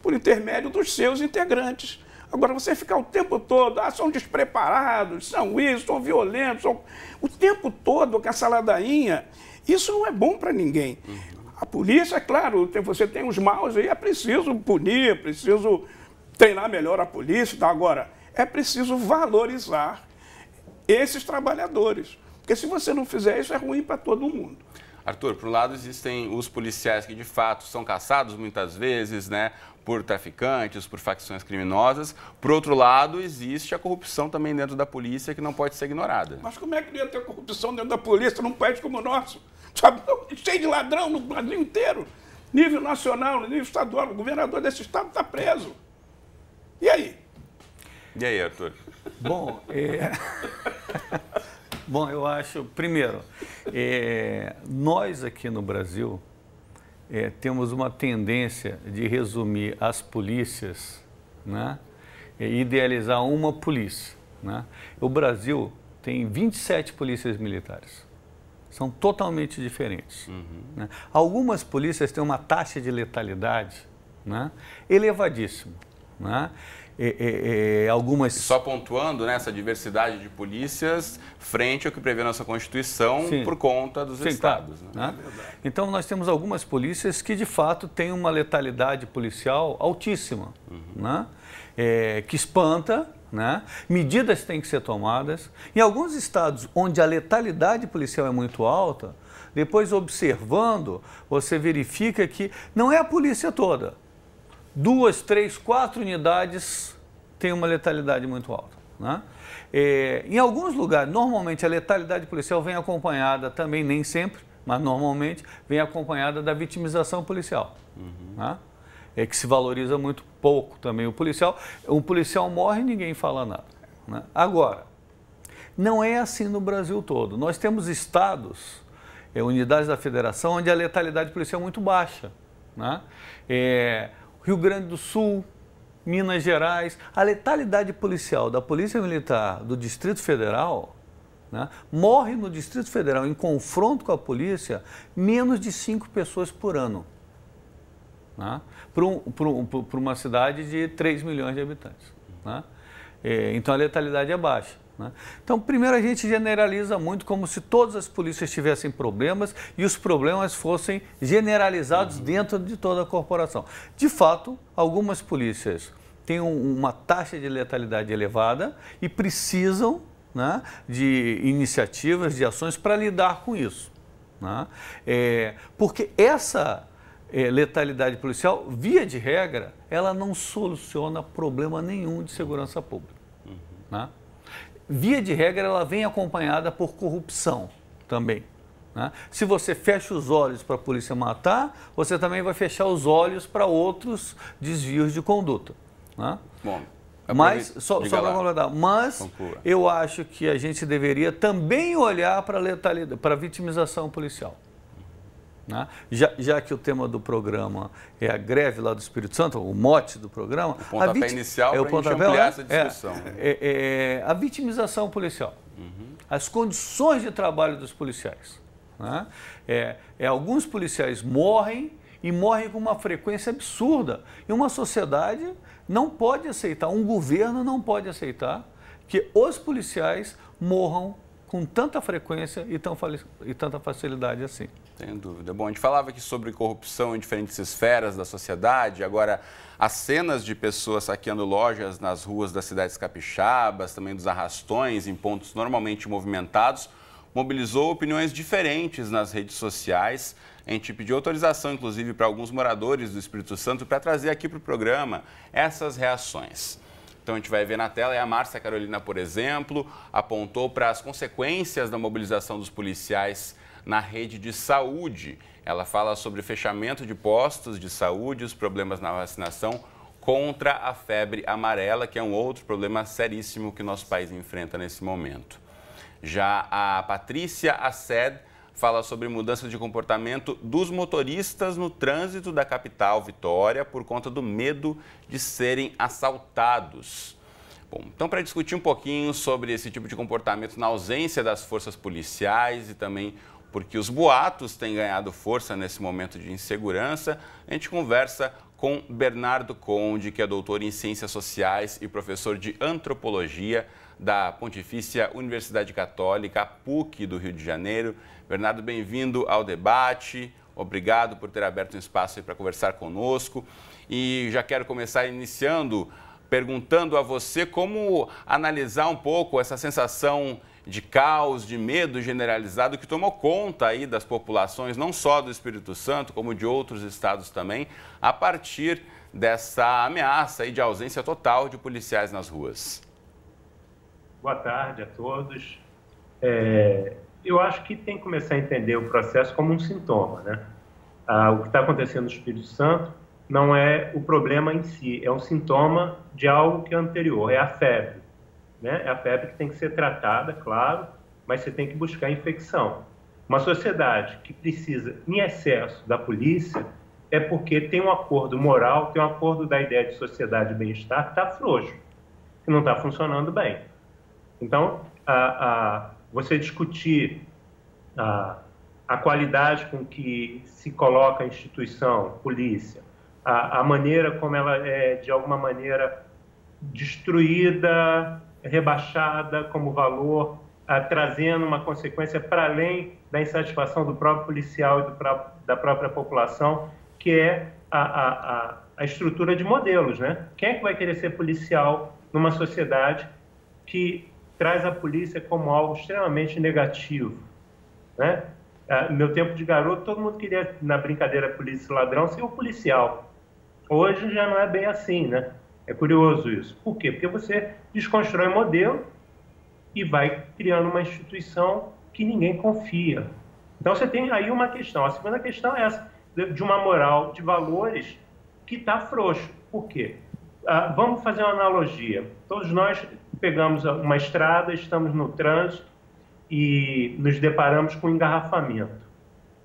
Speaker 2: Por intermédio dos seus integrantes. Agora, você ficar o tempo todo, são despreparados, são isso, são violentos, o tempo todo com essa ladainha, isso não é bom para ninguém. A polícia, é claro, você tem os maus aí, é preciso punir, é preciso treinar melhor a polícia. Tá? Agora, é preciso valorizar esses trabalhadores. Porque se você não fizer isso, é ruim para todo mundo.
Speaker 1: Arthur, por um lado existem os policiais que de fato são caçados muitas vezes, né, por traficantes, por facções criminosas. Por outro lado, existe a corrupção também dentro da polícia que não pode ser ignorada.
Speaker 2: Mas como é que não ia ter corrupção dentro da polícia num país como o nosso? Sabe, cheio de ladrão no Brasil inteiro, nível nacional, nível estadual, o governador desse estado está preso. E aí?
Speaker 1: E aí, Arthur?
Speaker 3: Bom, Bom, eu acho, primeiro, nós aqui no Brasil temos uma tendência de resumir as polícias, né, e idealizar uma polícia. Né? O Brasil tem 27 polícias militares. São totalmente diferentes. Né? Algumas polícias têm uma taxa de letalidade, né, elevadíssima. Né? Algumas...
Speaker 1: Só pontuando, né, essa diversidade de polícias frente ao que prevê a nossa Constituição. Sim. Por conta dos estados.
Speaker 3: Claro. Né? Então, nós temos algumas polícias que, de fato, têm uma letalidade policial altíssima, né? Que espanta, né? Medidas têm que ser tomadas. Em alguns estados onde a letalidade policial é muito alta, depois observando, você verifica que não é a polícia toda. 2, 3, 4 unidades têm uma letalidade muito alta. Né? Em alguns lugares, normalmente a letalidade policial vem acompanhada, também nem sempre, mas normalmente vem acompanhada da vitimização policial. Né? Que se valoriza muito pouco também o policial. Um policial morre e ninguém fala nada. Né? Agora, não é assim no Brasil todo. Nós temos estados, unidades da federação, onde a letalidade policial é muito baixa. Né? Rio Grande do Sul, Minas Gerais, a letalidade policial da Polícia Militar do Distrito Federal, né, morre no Distrito Federal em confronto com a polícia menos de 5 pessoas por ano, né, para uma cidade de 3 milhões de habitantes. Né? Então a letalidade é baixa. Né? Então, primeiro, a gente generaliza muito como se todas as polícias tivessem problemas e os problemas fossem generalizados dentro de toda a corporação. De fato, algumas polícias têm uma taxa de letalidade elevada e precisam né, de iniciativas, de ações para lidar com isso. Né? Porque essa letalidade policial, via de regra, ela não soluciona problema nenhum de segurança pública. Né? Via de regra, ela vem acompanhada por corrupção também. Né? Se você fecha os olhos para a polícia matar, você também vai fechar os olhos para outros desvios de conduta. Né?
Speaker 1: Bom,
Speaker 3: mas, só para concordar, mas eu acho que a gente deveria também olhar para a letalidade, para a vitimização policial. Né? Já que o tema do programa é a greve lá do Espírito Santo, o mote do programa...
Speaker 1: O pontapé inicial para a gente ampliar essa discussão.
Speaker 3: A vitimização policial, as condições de trabalho dos policiais. Né? Alguns policiais morrem e morrem com uma frequência absurda. E uma sociedade não pode aceitar, um governo não pode aceitar que os policiais morram com tanta frequência e tanta facilidade assim.
Speaker 1: Sem dúvida. Bom, a gente falava aqui sobre corrupção em diferentes esferas da sociedade. Agora, as cenas de pessoas saqueando lojas nas ruas das cidades capixabas, também dos arrastões em pontos normalmente movimentados, mobilizou opiniões diferentes nas redes sociais. A gente pediu autorização, inclusive, para alguns moradores do Espírito Santo para trazer aqui para o programa essas reações. Então, a gente vai ver na tela, a Márcia Carolina, por exemplo, apontou para as consequências da mobilização dos policiais na rede de saúde. Ela fala sobre o fechamento de postos de saúde, os problemas na vacinação contra a febre amarela, que é um outro problema seríssimo que o nosso país enfrenta nesse momento. Já a Patrícia Assed fala sobre mudança de comportamento dos motoristas no trânsito da capital Vitória por conta do medo de serem assaltados. Bom, então, para discutir um pouquinho sobre esse tipo de comportamento na ausência das forças policiais e também porque os boatos têm ganhado força nesse momento de insegurança, a gente conversa com Bernardo Conde, que é doutor em Ciências Sociais e professor de Antropologia da Pontifícia Universidade Católica, a PUC do Rio de Janeiro. Bernardo, bem-vindo ao debate. Obrigado por ter aberto um espaço aí para conversar conosco. E já quero começar iniciando perguntando a você como analisar um pouco essa sensação de caos, de medo generalizado que tomou conta aí das populações, não só do Espírito Santo, como de outros estados também, a partir dessa ameaça aí de ausência total de policiais nas ruas.
Speaker 9: Boa tarde a todos. Eu acho que tem que começar a entender o processo como um sintoma, né? O que está acontecendo no Espírito Santo não é o problema em si, é um sintoma de algo que é anterior, é a febre. Né? É a febre que tem que ser tratada, claro, mas você tem que buscar infecção. Uma sociedade que precisa, em excesso, da polícia é porque tem um acordo moral, tem um acordo da ideia de sociedade e bem-estar que está frouxo, que não está funcionando bem. Então, você discutir a qualidade com que se coloca a instituição, polícia, a maneira como ela é, de alguma maneira, destruída, rebaixada como valor, trazendo uma consequência para além da insatisfação do próprio policial e da própria população, que é a estrutura de modelos, né? Quem é que vai querer ser policial numa sociedade que traz a polícia como algo extremamente negativo, né? No meu tempo de garoto, todo mundo queria, na brincadeira polícia e ladrão, ser o policial. Hoje já não é bem assim, né? É curioso isso. Por quê? Porque você desconstrói o modelo e vai criando uma instituição que ninguém confia. Então você tem aí uma questão. A segunda questão é essa, de uma moral, de valores que está frouxo. Por quê? Vamos fazer uma analogia. Todos nós pegamos uma estrada, estamos no trânsito e nos deparamos com um engarrafamento,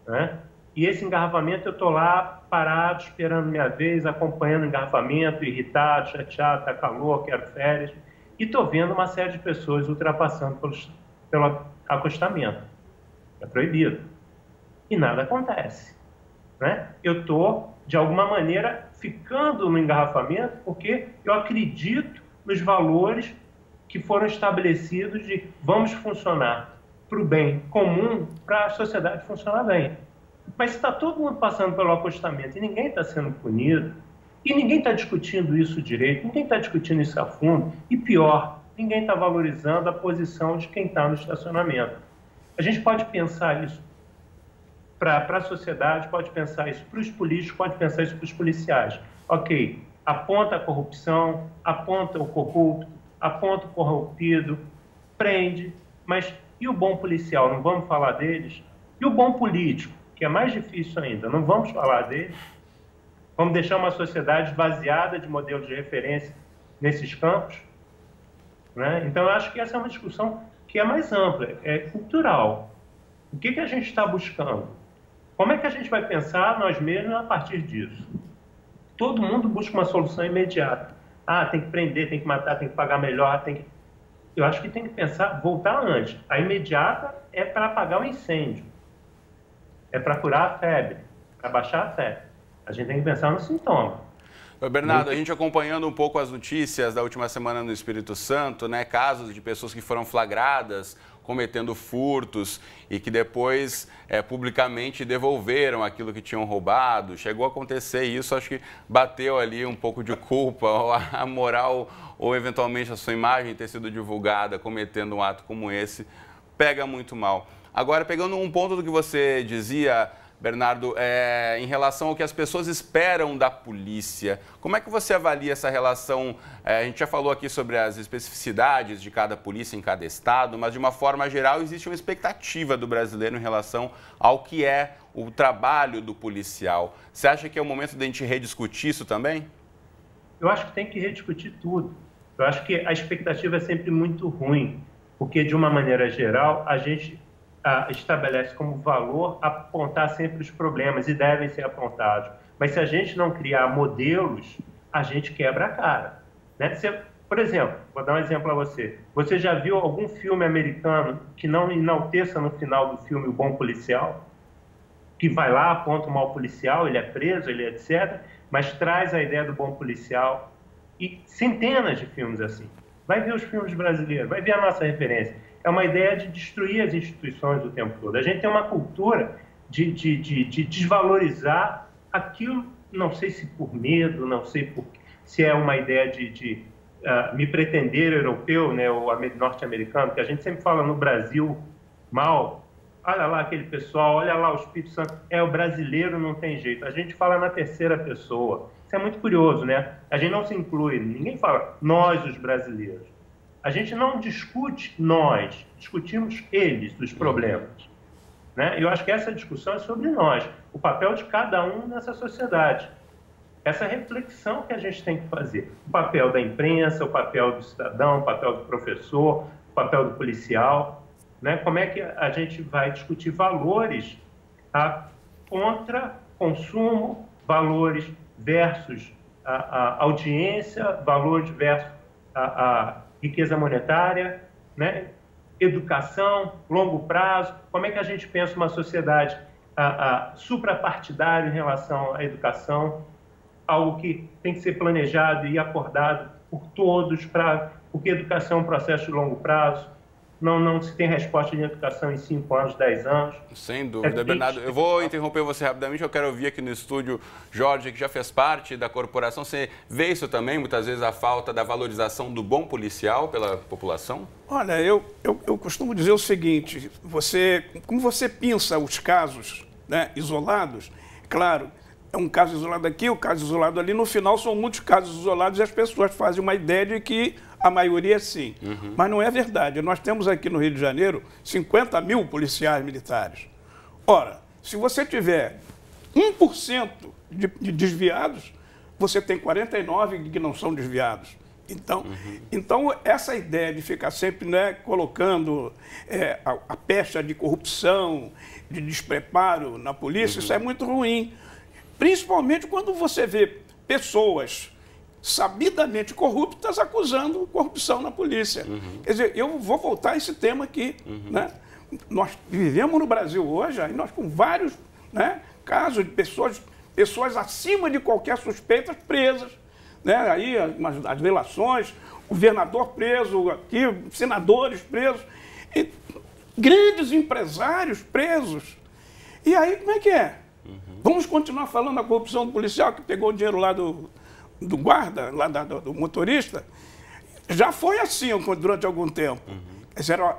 Speaker 9: né? E esse engarrafamento, eu estou lá parado, esperando minha vez, acompanhando o engarrafamento, irritado, chateado, está calor, quero férias. E estou vendo uma série de pessoas ultrapassando pelo acostamento. É proibido. E nada acontece, né? Eu estou, de alguma maneira, ficando no engarrafamento porque eu acredito nos valores que foram estabelecidos de vamos funcionar para o bem comum, para a sociedade funcionar bem. Mas está todo mundo passando pelo acostamento e ninguém está sendo punido, e ninguém está discutindo isso direito, ninguém está discutindo isso a fundo, e pior, ninguém está valorizando a posição de quem está no estacionamento. A gente pode pensar isso para a sociedade, pode pensar isso para os políticos, pode pensar isso para os policiais. Ok, aponta a corrupção, aponta o corrupto, aponta o corrompido, prende, mas e o bom policial? Não vamos falar deles? E o bom político, que é mais difícil ainda, não vamos falar deles? Vamos deixar uma sociedade esvaziada de modelos de referência nesses campos? Né? Então, eu acho que essa é uma discussão que é mais ampla, é cultural. O que a gente está buscando? Como é que a gente vai pensar nós mesmos a partir disso? Todo mundo busca uma solução imediata. Ah, tem que prender, tem que matar, tem que pagar melhor, tem que... Eu acho que tem que pensar, voltar antes. A imediata é para apagar o incêndio. É para curar a febre, para baixar a febre. A gente tem que pensar no sintoma.
Speaker 1: Bernardo, a gente acompanhando um pouco as notícias da última semana no Espírito Santo, né? Casos de pessoas que foram flagradas cometendo furtos e que depois publicamente devolveram aquilo que tinham roubado. Chegou a acontecer isso, acho que bateu ali um pouco de culpa, ou a moral, ou eventualmente a sua imagem ter sido divulgada cometendo um ato como esse, pega muito mal. Agora, pegando um ponto do que você dizia, Bernardo, em relação ao que as pessoas esperam da polícia, como é que você avalia essa relação? A gente já falou aqui sobre as especificidades de cada polícia em cada estado, mas de uma forma geral existe uma expectativa do brasileiro em relação ao que é o trabalho do policial. Você acha que é o momento de a gente rediscutir isso também?
Speaker 9: Eu acho que tem que rediscutir tudo. Eu acho que a expectativa é sempre muito ruim, porque de uma maneira geral a gente estabelece como valor apontar sempre os problemas e devem ser apontados. Mas se a gente não criar modelos, a gente quebra a cara. Né? Por exemplo, vou dar um exemplo a você. Você já viu algum filme americano que não enalteça no final do filme o bom policial? Que vai lá, aponta o mau policial, ele é preso, ele é etc., mas traz a ideia do bom policial. E centenas de filmes assim. Vai ver os filmes brasileiros, vai ver a nossa referência. É uma ideia de destruir as instituições o tempo todo. A gente tem uma cultura de desvalorizar aquilo, não sei se por medo, não sei se é uma ideia de me pretender europeu, né, ou norte-americano, que a gente sempre fala no Brasil mal. Olha lá aquele pessoal, olha lá o Espírito Santo. O brasileiro não tem jeito. A gente fala na terceira pessoa. Isso é muito curioso, né? A gente não se inclui, ninguém fala nós, os brasileiros. A gente não discute nós, discutimos eles, os problemas. Né? Eu acho que essa discussão é sobre nós, o papel de cada um nessa sociedade. Essa reflexão que a gente tem que fazer. O papel da imprensa, o papel do cidadão, o papel do professor, o papel do policial. Né? Como é que a gente vai discutir valores contra consumo, valores versus a audiência, valores versus a riqueza monetária, né? Educação, longo prazo. Como é que a gente pensa uma sociedade suprapartidária em relação à educação? Algo que tem que ser planejado e acordado por todos, porque educação é um processo de longo prazo. Não se tem resposta de educação em 5 anos, 10 anos.
Speaker 1: Sem dúvida, Bernardo. Eu vou interromper você rapidamente, eu quero ouvir aqui no estúdio Jorge, que já fez parte da corporação. Você vê isso também, muitas vezes, a falta da valorização do bom policial pela população?
Speaker 2: Olha, eu costumo dizer o seguinte, como você pensa os casos, né, isolados, claro, é um caso isolado aqui, um caso isolado ali, no final são muitos casos isolados e as pessoas fazem uma ideia de que a maioria é sim. Uhum. Mas não é verdade. Nós temos aqui no Rio de Janeiro 50 mil policiais militares. Ora, se você tiver 1% de desviados, você tem 49 que não são desviados. Então essa ideia de ficar sempre, né, colocando a pecha de corrupção, de despreparo na polícia, isso é muito ruim. Principalmente quando você vê pessoas sabidamente corruptas acusando corrupção na polícia. Uhum. Quer dizer, eu vou voltar a esse tema aqui. Uhum. Né? Nós vivemos no Brasil hoje, e nós com vários, né, casos de pessoas acima de qualquer suspeita presas. Né? Aí as delações, o governador preso, aqui, senadores presos, e grandes empresários presos. E aí, como é que é? Uhum. Vamos continuar falando da corrupção do policial que pegou o dinheiro lá do guarda, lá do motorista? Já foi assim durante algum tempo.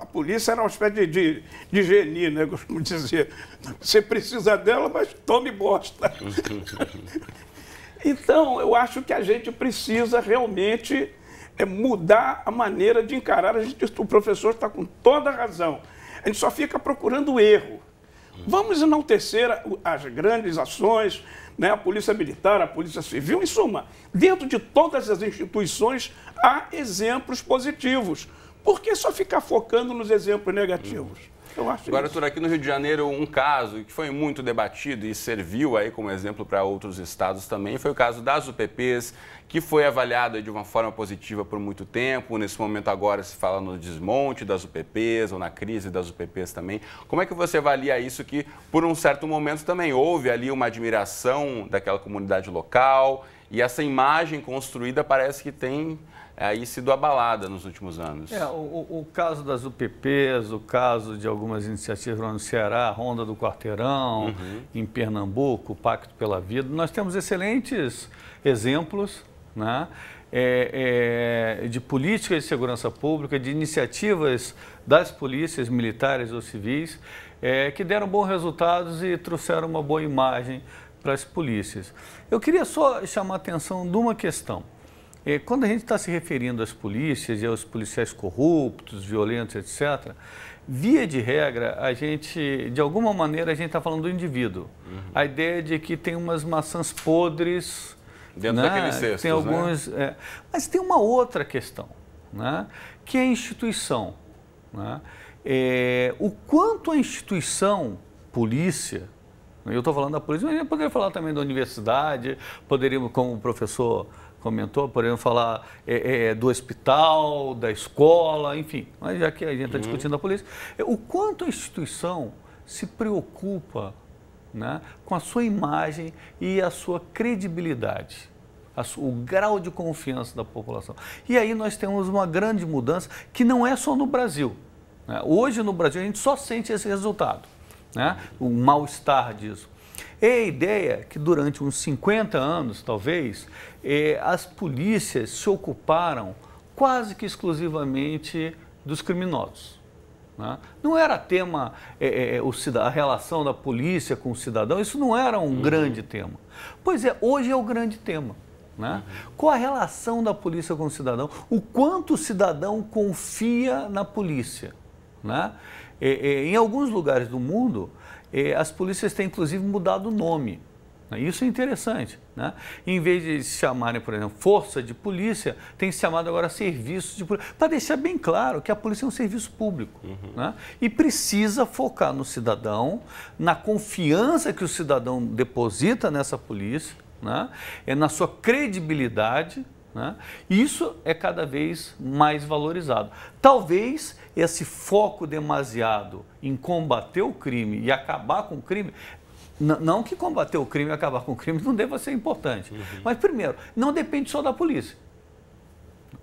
Speaker 2: A polícia era uma espécie de geni, né? Eu costumo dizer. Você precisa dela, mas tome bosta. Então, eu acho que a gente precisa realmente mudar a maneira de encarar. O professor está com toda a razão. A gente só fica procurando o erro. Vamos enaltecer as grandes ações, né? A Polícia Militar, a Polícia Civil, em suma, dentro de todas as instituições há exemplos positivos. Por que só ficar focando nos exemplos negativos? Eu acho
Speaker 1: Agora,
Speaker 2: isso.
Speaker 1: doutor, aqui no Rio de Janeiro, um caso que foi muito debatido e serviu aí como exemplo para outros estados também, foi o caso das UPPs, que foi avaliado de uma forma positiva por muito tempo. Nesse momento agora se fala no desmonte das UPPs ou na crise das UPPs também. Como é que você avalia isso que, por um certo momento, também houve ali uma admiração daquela comunidade local e essa imagem construída parece que tem aí sido abalada nos últimos anos?
Speaker 3: O caso das UPPs, o caso de algumas iniciativas lá no Ceará, a Ronda do Quarteirão, em Pernambuco, o Pacto pela Vida, nós temos excelentes exemplos, né, de políticas de segurança pública, de iniciativas das polícias militares ou civis, que deram bons resultados e trouxeram uma boa imagem para as polícias. Eu queria só chamar a atenção de uma questão. Quando a gente está se referindo às polícias e aos policiais corruptos, violentos, etc., via de regra, a gente, de alguma maneira, a gente está falando do indivíduo. A ideia de que tem umas maçãs podres
Speaker 1: dentro daqueles cestos,
Speaker 3: tem alguns,
Speaker 1: né?
Speaker 3: Mas tem uma outra questão, né, que é a instituição. Né? O quanto a instituição, polícia, eu estou falando da polícia, mas eu poderia falar também da universidade, poderíamos, como o professor comentou, podemos falar do hospital, da escola, enfim, mas já que a gente está discutindo a polícia, o quanto a instituição se preocupa, né, com a sua imagem e a sua credibilidade, o grau de confiança da população. E aí nós temos uma grande mudança que não é só no Brasil. Né? Hoje no Brasil a gente só sente esse resultado, né? O mal-estar disso. É a ideia que durante uns 50 anos, talvez, as polícias se ocuparam quase que exclusivamente dos criminosos. Né? Não era tema a relação da polícia com o cidadão, isso não era um grande tema. Pois é, hoje é o grande tema. Né? Qual a relação da polícia com o cidadão? O quanto o cidadão confia na polícia? Né? Em alguns lugares do mundo, as polícias têm inclusive mudado o nome. Isso é interessante. Né? Em vez de se chamarem, por exemplo, força de polícia, tem se chamado agora serviço de polícia, para deixar bem claro que a polícia é um serviço público. Né? E precisa focar no cidadão, na confiança que o cidadão deposita nessa polícia, né? Na sua credibilidade. Né? Isso é cada vez mais valorizado. Talvez esse foco demasiado em combater o crime e acabar com o crime, não que combater o crime e acabar com o crime não deva ser importante, mas primeiro, não depende só da polícia.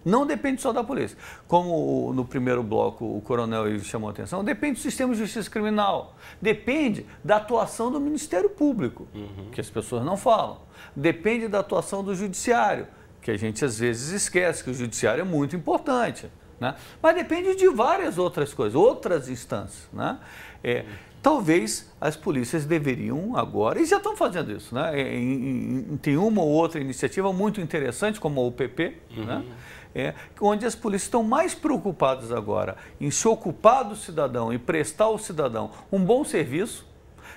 Speaker 3: Não depende só da polícia. Como no primeiro bloco o coronel chamou a atenção, depende do sistema de justiça criminal, depende da atuação do Ministério Público, que as pessoas não falam, depende da atuação do Judiciário, que a gente às vezes esquece que o Judiciário é muito importante, né? Mas depende de várias outras coisas, outras instâncias. Né? Talvez as polícias deveriam agora, e já estão fazendo isso, né? Tem uma ou outra iniciativa muito interessante, como a UPP, né? Onde as polícias estão mais preocupadas agora em se ocupar do cidadão e prestar ao cidadão um bom serviço,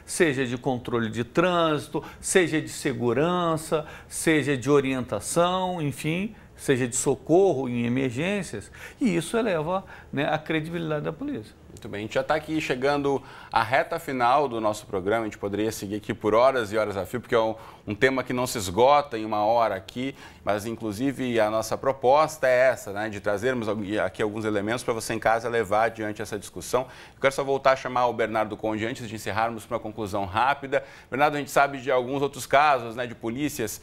Speaker 3: seja de controle de trânsito, seja de segurança, seja de orientação, enfim, seja de socorro em emergências, e isso eleva, né, a credibilidade da polícia.
Speaker 1: Muito bem, a gente já está aqui chegando à reta final do nosso programa, a gente poderia seguir aqui por horas e horas a fio, porque é um tema que não se esgota em uma hora aqui, mas inclusive a nossa proposta é essa, né, de trazermos aqui alguns elementos para você em casa levar adiante essa discussão. Eu quero só voltar a chamar o Bernardo Conde antes de encerrarmos para uma conclusão rápida. Bernardo, a gente sabe de alguns outros casos, né, de polícias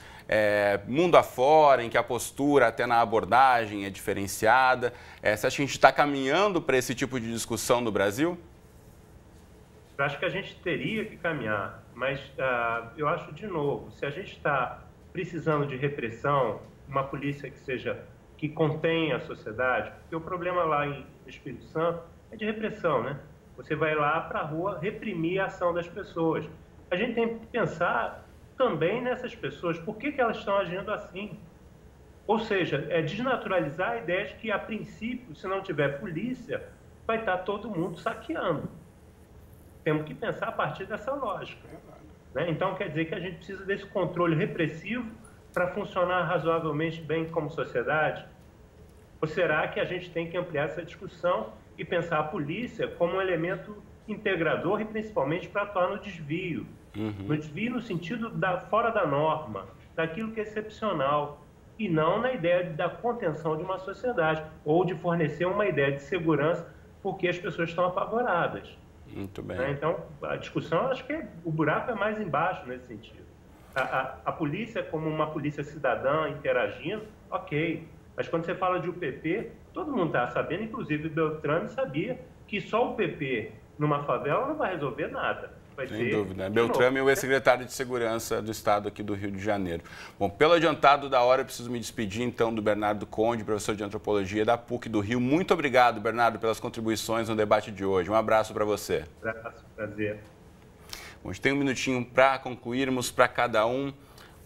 Speaker 1: mundo afora, em que a postura até na abordagem é diferenciada. Você acha que a gente está caminhando para esse tipo de discussão no Brasil?
Speaker 9: Eu acho que a gente teria que caminhar, mas eu acho, de novo, se a gente está precisando de repressão, uma polícia que seja que contém a sociedade, porque o problema lá no Espírito Santo é de repressão, né? Você vai lá para a rua reprimir a ação das pessoas. A gente tem que pensar também nessas pessoas, por que elas estão agindo assim? Ou seja, é desnaturalizar a ideia de que, a princípio, se não tiver polícia, vai estar todo mundo saqueando. Temos que pensar a partir dessa lógica, né? Então, quer dizer que a gente precisa desse controle repressivo para funcionar razoavelmente bem como sociedade? Ou será que a gente tem que ampliar essa discussão e pensar a polícia como um elemento integrador e principalmente para atuar no desvio? No desvio no sentido fora da norma, daquilo que é excepcional, e não na ideia da contenção de uma sociedade ou de fornecer uma ideia de segurança porque as pessoas estão apavoradas.
Speaker 1: Muito bem.
Speaker 9: Então, a discussão, acho que o buraco é mais embaixo nesse sentido. A polícia como uma polícia cidadã interagindo, ok. Mas quando você fala de UPP, todo mundo está sabendo, inclusive o Beltrame sabia que só o PP numa favela não vai resolver nada.
Speaker 1: Sem dúvida. Beltrame, o ex-secretário de Segurança do Estado aqui do Rio de Janeiro. Bom, pelo adiantado da hora, eu preciso me despedir, então, do Bernardo Conde, professor de Antropologia da PUC do Rio. Muito obrigado, Bernardo, pelas contribuições no debate de hoje. Um abraço para você.
Speaker 9: Um abraço, prazer.
Speaker 1: Bom, a gente tem um minutinho para concluirmos, para cada um.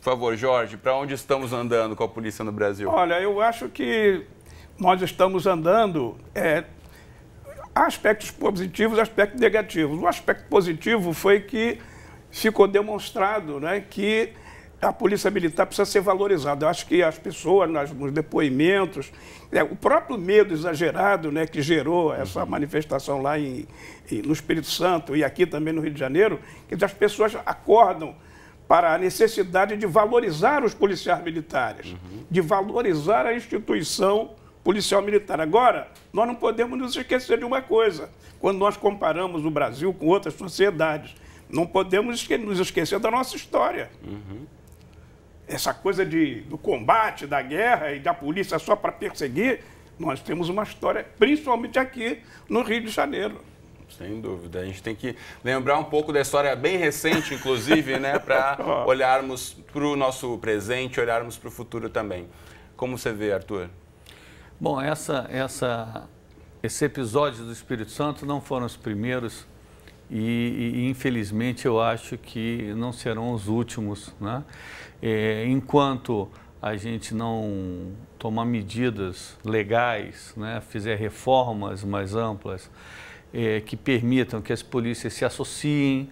Speaker 1: Por favor, Jorge, para onde estamos andando com a polícia no Brasil?
Speaker 2: Olha, eu acho que nós estamos andando... Há aspectos positivos e aspectos negativos. O aspecto positivo foi que ficou demonstrado, né, que a Polícia Militar precisa ser valorizada. Eu acho que as pessoas, nos depoimentos, o próprio medo exagerado, né, que gerou essa manifestação lá no Espírito Santo e aqui também no Rio de Janeiro, que as pessoas acordam para a necessidade de valorizar os policiais militares, de valorizar a instituição policial militar. Agora, nós não podemos nos esquecer de uma coisa. Quando nós comparamos o Brasil com outras sociedades, não podemos nos esquecer da nossa história. Essa coisa do combate, da guerra e da polícia só para perseguir, nós temos uma história, principalmente aqui no Rio de Janeiro.
Speaker 1: Sem dúvida. A gente tem que lembrar um pouco da história bem recente, inclusive, né, para olharmos para o nosso presente, olharmos para o futuro também. Como você vê, Arthur?
Speaker 3: Bom, esse episódio do Espírito Santo não foram os primeiros e infelizmente, eu acho que não serão os últimos, né? Enquanto a gente não tomar medidas legais, né, fizer reformas mais amplas, que permitam que as polícias se associem,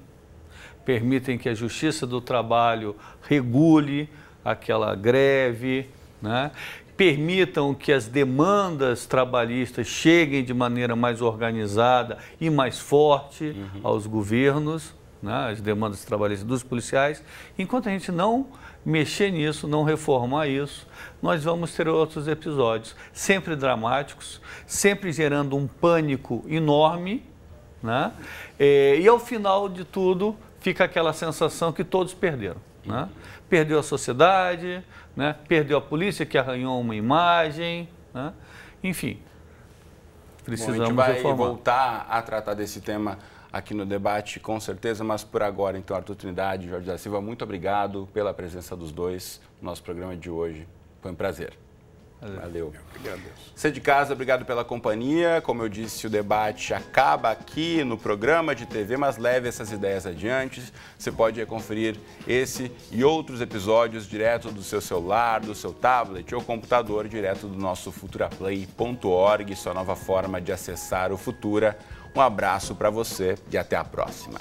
Speaker 3: permitem que a Justiça do Trabalho regule aquela greve, né? Permitam que as demandas trabalhistas cheguem de maneira mais organizada e mais forte aos governos, né, as demandas trabalhistas dos policiais. Enquanto a gente não mexer nisso, não reformar isso, nós vamos ter outros episódios, sempre dramáticos, sempre gerando um pânico enorme, né? E ao final de tudo fica aquela sensação que todos perderam, né? Perdeu a sociedade, né? Perdeu a polícia que arranhou uma imagem, né? Enfim, precisamos reformar.
Speaker 1: A gente vai voltar a tratar desse tema aqui no debate, com certeza, mas por agora, então, Arthur Trindade e Jorge da Silva, muito obrigado pela presença dos dois no nosso programa de hoje. Foi um prazer. Valeu.
Speaker 2: Obrigado.
Speaker 1: Você de casa, obrigado pela companhia. Como eu disse, o debate acaba aqui no programa de TV, mas leve essas ideias adiante. Você pode conferir esse e outros episódios direto do seu celular, do seu tablet ou computador, direto do nosso futuraplay.org, sua nova forma de acessar o Futura. Um abraço para você e até a próxima.